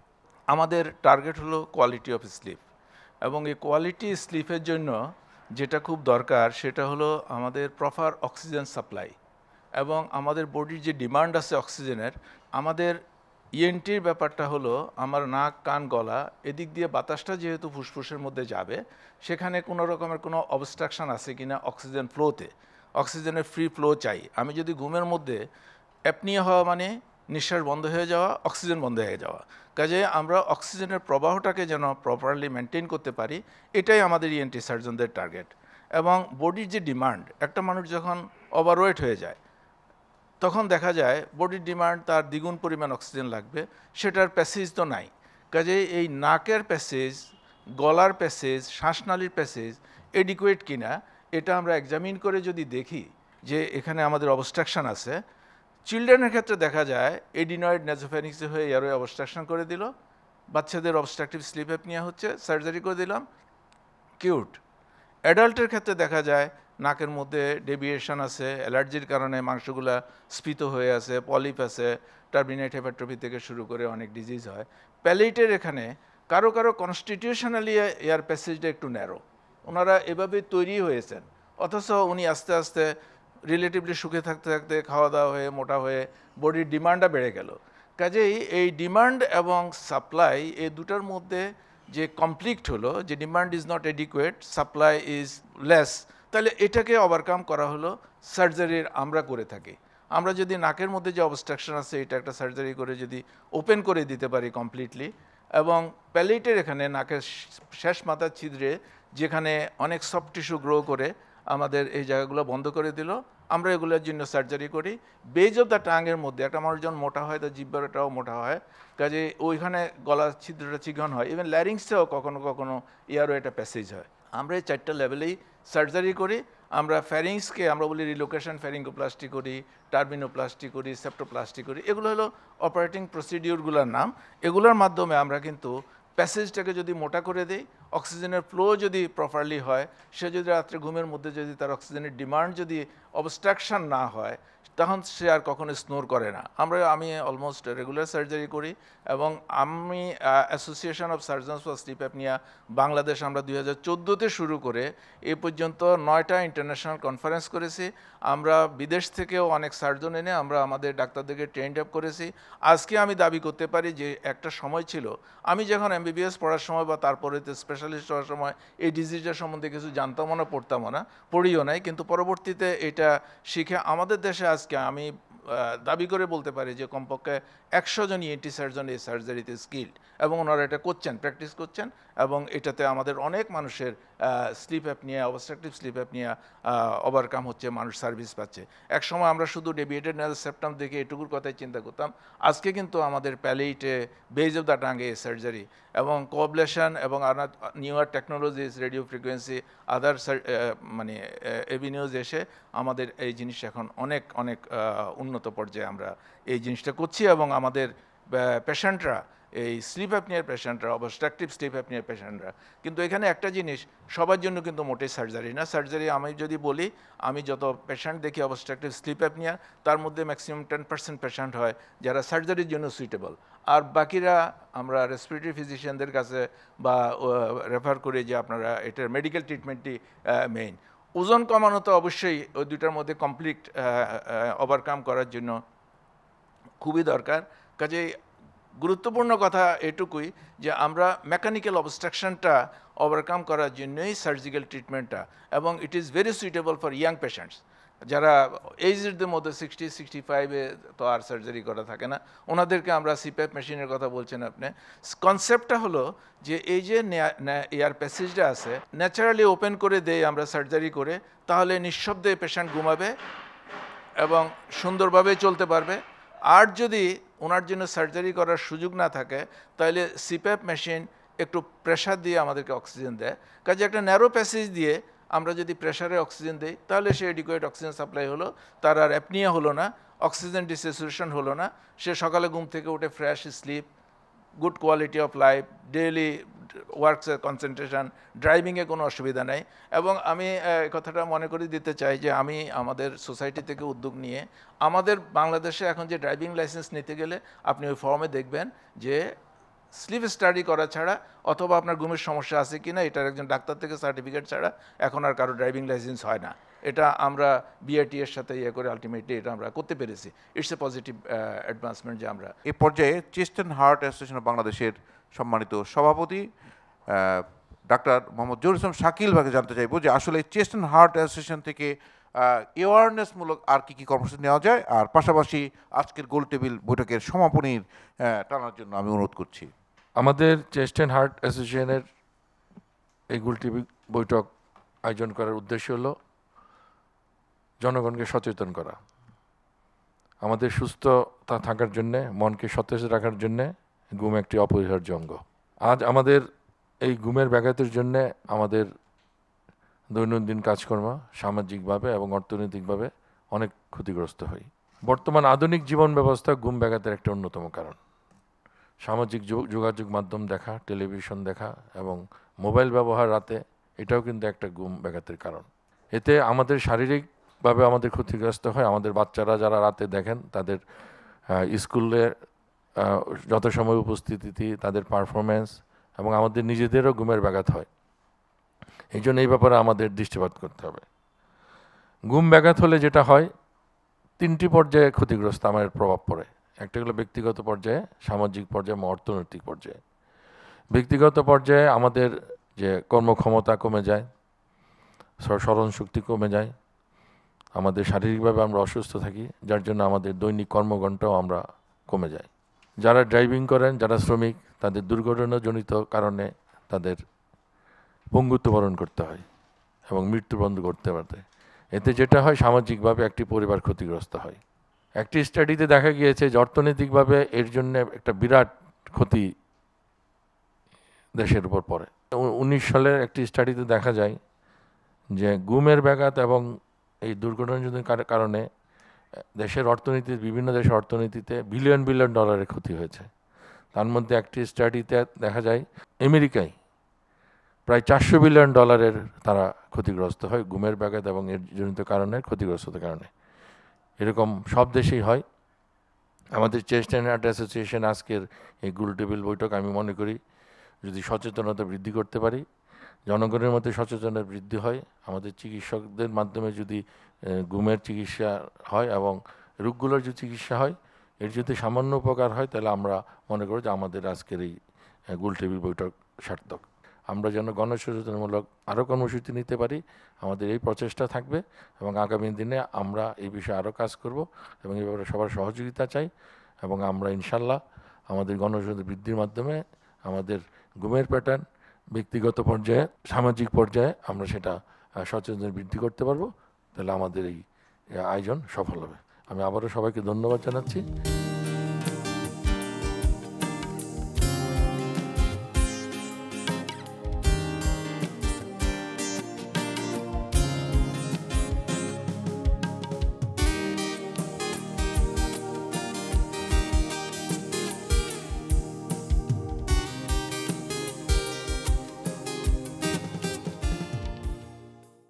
আমাদের টার্গেট হলো কোয়ালিটি অফ স্লিপ, এবং এই কোয়ালিটি স্লিপের জন্য যেটা খুব দরকার সেটা হলো আমাদের প্রপার অক্সিজেন সাপ্লাই, এবং আমাদের বডির যে ডিমান্ড আছে অক্সিজেনের। আমাদের ইএনটির ব্যাপারটা হলো আমার নাক, কান, গলা এদিক দিয়ে বাতাসটা যেহেতু ফুসফুসের মধ্যে যাবে, সেখানে কোনো রকমের কোনো অবস্ট্রাকশন আছে কিনা অক্সিজেন ফ্লোতে, অক্সিজেনের ফ্রি ফ্লো চাই। আমি যদি ঘুমের মধ্যে অ্যাপনিয়া হওয়া মানে নিঃশ্বাস বন্ধ হয়ে যাওয়া, অক্সিজেন বন্ধ হয়ে যাওয়া, কাজে আমরা অক্সিজেনের প্রবাহটাকে যেন প্রপারলি মেনটেন করতে পারি, এটাই আমাদের ইএনটি সার্জনদের টার্গেট। এবং বডির যে ডিমান্ড, একটা মানুষ যখন ওভারওয়েট হয়ে যায় তখন দেখা যায় বডির ডিমান্ড তার দ্বিগুণ পরিমাণ অক্সিজেন লাগবে, সেটার প্যাসেজ তো নাই। কাজে এই নাকের প্যাসেজ, গলার প্যাসেজ, শ্বাসনালীর প্যাসেজ এডিকুয়েট কিনা এটা আমরা এক্সামিন করে যদি দেখি যে এখানে আমাদের অবস্ট্রাকশন আছে। চিলড্রেনের ক্ষেত্রে দেখা যায় এডিনয়েড নেজোফেনিক্স হয়ে এয়ারওয়ে অবস্ট্রাকশন করে দিল, বাচ্চাদের অবস্ট্রাকটিভ স্লিপ অ্যাপনিয়া হচ্ছে, সার্জারি করে দিলাম, কিউট। অ্যাডাল্টের ক্ষেত্রে দেখা যায় নাকের মধ্যে ডেভিয়েশন আছে, অ্যালার্জির কারণে মাংসগুলা স্ফীত হয়ে আছে, পলিপ আছে, টার্মিনেট হেপাট্রোপি থেকে শুরু করে অনেক ডিজিজ হয়। প্যালেটের এখানে কারো কারো কনস্টিটিউশনালি এয়ার প্যাসেজটা একটু ন্যারো, ওনারা এভাবে তৈরি হয়েছেন, অথচ উনি আস্তে আস্তে রিলেটিভলি সুখে থাকতে থাকতে খাওয়া দাওয়া হয়ে মোটা হয়ে বডির ডিমান্ডটা বেড়ে গেল। কাজেই এই ডিমান্ড এবং সাপ্লাই এই দুটার মধ্যে যে কমপ্লিট হলো, যে demand is not adequate, supply is less, তাহলে এটাকে ওভারকাম করা হলো সার্জারির আমরা করে থাকি। আমরা যদি নাকের মধ্যে যে অবস্ট্রাকশন আছে এটা একটা সার্জারি করে যদি ওপেন করে দিতে পারি কমপ্লিটলি, এবং প্যালেটের এখানে নাকের শেষ মাথার ছিদ্রে যেখানে অনেক সফট টিস্যু গ্রো করে আমাদের এই জায়গাগুলো বন্ধ করে দিল, আমরা এগুলোর জন্য সার্জারি করি। বেজ অফ দ্য টাঙের মধ্যে একটা মানুষ যখন মোটা হয় তার জিহ্বাটাও মোটা হয়, কাজে ওইখানে গলার ছিদ্রটা চিকন হয়, ইভেন ল্যারিংসটাও কখনো কখনো এয়ারওয়েটা প্যাসেজ হয়। আমরা এই 4টা লেভেলেই সার্জারি করি। আমরা ফ্যারিংসকে আমরা বলি রিলোকেশন ফ্যারিঙ্গোপ্লাস্টি করি, টার্মিনোপ্লাস্টি করি, সেপ্টোপ্লাস্টি করি, এগুলো হলো অপারেটিং প্রসিডিউরগুলোর নাম। এগুলোর মাধ্যমে আমরা কিন্তু প্যাসেজটাকে যদি মোটা করে দেই, অক্সিজেনের ফ্লো যদি প্রপারলি হয়, সে যদি রাত্রে ঘুমের মধ্যে যদি তার অক্সিজেনের ডিমান্ড যদি অবস্ট্রাকশন না হয়, তখন সে আর কখনো স্নোর করে না। আমি অলমোস্ট রেগুলার সার্জারি করি, এবং আমি association of surgeons for sleep apnoea Bangladesh আমরা 2014-তে শুরু করে এ পর্যন্ত 9টা ইন্টারন্যাশনাল কনফারেন্স করেছি। আমরা বিদেশ থেকেও অনেক সার্জন এনে আমরা আমাদের ডাক্তারদেরকে ট্রেন্ড আপ করেছি। আজকে আমি দাবি করতে পারি যে একটা সময় ছিল আমি যখন এমবিবিএস পড়ার সময় বা তারপরে স্পেশালিস্ট হওয়ার সময় এই ডিজিজটার সম্বন্ধে কিছু জানতামও না, পড়তামও না, পড়িও নাই, কিন্তু পরবর্তীতে এটা শিখে আমাদের দেশে আজকে আমি দাবি করে বলতে পারি যে কমপক্ষে 100 জন ইএনটি সার্জন এই সার্জারিতে স্কিল্ড, এবং ওনারা এটা করছেন, প্র্যাকটিস করছেন, এবং এটাতে আমাদের অনেক মানুষের sleep apnoea, obstructive sleep apnoea overcome হচ্ছে, মানুষ সার্ভিস পাচ্ছে। এক সময় আমরা শুধু ডেভিয়েটেড নেজাল সেপ্টাম দেখে এটুকুর কথাই চিন্তা করতাম, আজকে কিন্তু আমাদের প্যালেটে, বেজ অফ দ্য টাঙ্গে সার্জারি এবং কোঅবলেশন এবং নিউয়ার টেকনোলজিস, রেডিও ফ্রিকোয়েন্সি, আদার মানে এভিনিউজ এসে আমাদের এই জিনিস এখন অনেক অনেক উন্নত পর্যায়ে আমরা এই জিনিসটা করছি, এবং আমাদের পেশেন্টরা, এই স্লিপ অ্যাপনিয়ার পেশেন্টরা, অবস্ট্রাকটিভ স্লিপ অ্যাপনিয়ার পেশেন্টরা, কিন্তু এখানে একটা জিনিস সবার জন্য কিন্তু মোটেই সার্জারি না। সার্জারি আমি যদি বলি, আমি যত পেশেন্ট দেখি অবস্ট্রাকটিভ স্লিপ অ্যাপনিয়া, তার মধ্যে ম্যাক্সিমাম 10% পেশেন্ট হয় যারা সার্জারির জন্য সুইটেবল, আর বাকিরা আমরা রেসপিরেটরি ফিজিশিয়ানদের কাছে বা রেফার করি যে আপনারা এটার মেডিকেল ট্রিটমেন্টই মেইন। ওজন কমানো তো অবশ্যই ওই দুটার মধ্যে কমপ্লিট ওভারকাম করার জন্য খুবই দরকার। কাজেই গুরুত্বপূর্ণ কথা এটুকুই যে আমরা মেকানিক্যাল অবস্ট্রাকশনটা ওভারকাম করার জন্যই সার্জিক্যাল ট্রিটমেন্টটা, এবং it is very suitable for young patients. যারা এইজের মধ্যে 60-65-এ তো আর সার্জারি করা থাকে না, ওনাদেরকে আমরা সিপ্যাপ মেশিনের কথা বলছেন আপনি। কনসেপ্টটা হলো যে এই যে এয়ার প্যাসেজটা আছে ন্যাচারালি ওপেন করে দেই আমরা সার্জারি করে, তাহলে নিঃশব্দে পেশেন্ট ঘুমাবে এবং সুন্দরভাবে চলতে পারবে। আর যদি ওনার জন্য সার্জারি করার সুযোগ না থাকে তাহলে সিপ্যাপ মেশিন একটু প্রেশার দিয়ে আমাদেরকে অক্সিজেন দেয়। কাজে একটা ন্যারো প্যাসেজ দিয়ে আমরা যদি প্রেশারে অক্সিজেন দিই তাহলে সে এডিকুয়েট অক্সিজেন সাপ্লাই হলো, তার আর অ্যাপনিয়া হলো না, অক্সিজেন ডিসেচুরেশন হলো না, সে সকালে ঘুম থেকে উঠে fresh sleep, good quality of life, daily ওয়ার্কসের কনসেন্ট্রেশন, ড্রাইভিংয়ে কোনো অসুবিধা নেই। এবং আমি কথাটা মনে করে দিতে চাই যে আমি আমাদের সোসাইটি থেকে উদ্যোগ নিয়ে আমাদের বাংলাদেশে এখন যে ড্রাইভিং লাইসেন্স নিতে গেলে আপনি ওই ফর্মে দেখবেন যে স্লিপ স্টাডি করা ছাড়া অথবা আপনার ঘুমের সমস্যা আছে কি না এটার একজন ডাক্তার থেকে সার্টিফিকেট ছাড়া এখন আর কারো ড্রাইভিং লাইসেন্স হয় না। এটা আমরা বিআরটি এর সাথে ইয়ে করে আলটিমেটলি এটা আমরা করতে পেরেছি। ইটস এ পজিটিভ অ্যাডভান্সমেন্ট যে আমরা এই পর্যায়ে chest and heart association of বাংলাদেশের সম্মানিত সভাপতি ডাক্তার মোহাম্মদ জহুর ইসলাম শাকিল ভাইকে জানতে চাইবো যে আসলে চেস্ট অ্যান্ড হার্ট অ্যাসোসিয়েশন থেকে অ্যাওয়ারনেসমূলক আর কি কর্মসূচি নেওয়া যায়, আর পাশাপাশি আজকের গোল টেবিল বৈঠকের সমাপনীর টানার জন্য আমি অনুরোধ করছি। আমাদের চেস্ট অ্যান্ড হার্ট অ্যাসোসিয়েশনের এই গোল টেবিল বৈঠক আয়োজন করার উদ্দেশ্য হলো জনগণকে সচেতন করা, আমাদের সুস্থতা থাকার জন্যে, মনকে সতেজ রাখার জন্যে ঘুম একটি অপরিহার্য অঙ্গ। আজ আমাদের এই ঘুমের ব্যাঘাতের জন্যে আমাদের দৈনন্দিন কাজকর্ম সামাজিকভাবে এবং অর্থনৈতিকভাবে অনেক ক্ষতিগ্রস্ত হই। বর্তমান আধুনিক জীবন ব্যবস্থা ঘুম ব্যাঘাতের একটা অন্যতম কারণ। সামাজিক যোগাযোগ মাধ্যম দেখা, টেলিভিশন দেখা এবং মোবাইল ব্যবহার রাতে, এটাও কিন্তু একটা ঘুম ব্যাঘাতের কারণ। এতে আমাদের শারীরিকভাবে আমাদের ক্ষতিগ্রস্ত হয়। আমাদের বাচ্চারা যারা রাতে দেখেন তাদের স্কুলে যথাসময় উপস্থিতি, তাদের পারফরমেন্স এবং আমাদের নিজেদেরও ঘুমের ব্যাঘাত হয়। এই জন্য এই ব্যাপারে আমাদের দৃষ্টিপাত করতে হবে। ঘুম ব্যাঘাত হলে যেটা হয়, 3টি পর্যায়ে ক্ষতিগ্রস্ত আমাদের প্রভাব পড়ে। একটা হলো ব্যক্তিগত পর্যায়ে, সামাজিক পর্যায়ে এবং অর্থনৈতিক পর্যায়ে। ব্যক্তিগত পর্যায়ে আমাদের যে কর্মক্ষমতা কমে যায়, স্মরণ শক্তি কমে যায়, আমাদের শারীরিকভাবে আমরা অসুস্থ থাকি, যার জন্য আমাদের দৈনিক কর্মঘণ্টাও আমরা কমে যায়। যারা ড্রাইভিং করেন, যারা শ্রমিক, তাদের দুর্ঘটনাজনিত কারণে তাদের পঙ্গুত্ব বরণ করতে হয় এবং মৃত্যুবরণ করতে পারে। এতে যেটা হয়, সামাজিকভাবে একটি পরিবার ক্ষতিগ্রস্ত হয়। একটি স্টাডিতে দেখা গিয়েছে যে অর্থনৈতিকভাবে এর জন্য একটা বিরাট ক্ষতি দেশের উপর পড়ে। 19 সালের একটি স্টাডিতে দেখা যায় যে ঘুমের ব্যাঘাত এবং এই দুর্ঘটনাজনিত কারণে দেশের অর্থনীতিতে, বিভিন্ন দেশের অর্থনীতিতে বিলিয়ন বিলিয়ন ডলারের ক্ষতি হয়েছে। তার মধ্যে একটি স্টাডিতে দেখা যায় আমেরিকায় প্রায় 400 বিলিয়ন ডলারের তারা ক্ষতিগ্রস্ত হয় ঘুমের ব্যাঘাত এবং এর জনিত কারণে, ক্ষতিগ্রস্ততার কারণে। এরকম সব দেশেই হয়। আমাদের চেস্ট অ্যান্ড হার্ট অ্যাসোসিয়েশন আজকের এই গোল টেবিল বৈঠক আমি মনে করি যদি সচেতনতা বৃদ্ধি করতে পারি, জনগণের মধ্যে সচেতনতা বৃদ্ধি হয়, আমাদের চিকিৎসকদের মাধ্যমে যদি ঘুমের চিকিৎসা হয় এবং রোগগুলোর যদি চিকিৎসা হয়, এর যদি সামান্য উপকার হয়, তাহলে আমরা মনে করি যে আমাদের আজকের এই গোল টেবিল বৈঠক সার্থক। আমরা যেন গণসচেতনমূলক আরও কর্মসূচি নিতে পারি, আমাদের এই প্রচেষ্টা থাকবে এবং আগামী দিনে আমরা এই বিষয়ে আরও কাজ করব এবং এই ব্যাপারে সবার সহযোগিতা চাই। এবং আমরা ইনশাল্লাহ আমাদের গণসচেতনতা বৃদ্ধির মাধ্যমে আমাদের ঘুমের প্যাটার্ন ব্যক্তিগত পর্যায়ে, সামাজিক পর্যায়ে আমরা সেটা সচেতনতা বৃদ্ধি করতে পারবো, তাহলে আমাদের এই আয়োজন সফল হবে। আমি আবারও সবাইকে ধন্যবাদ জানাচ্ছি।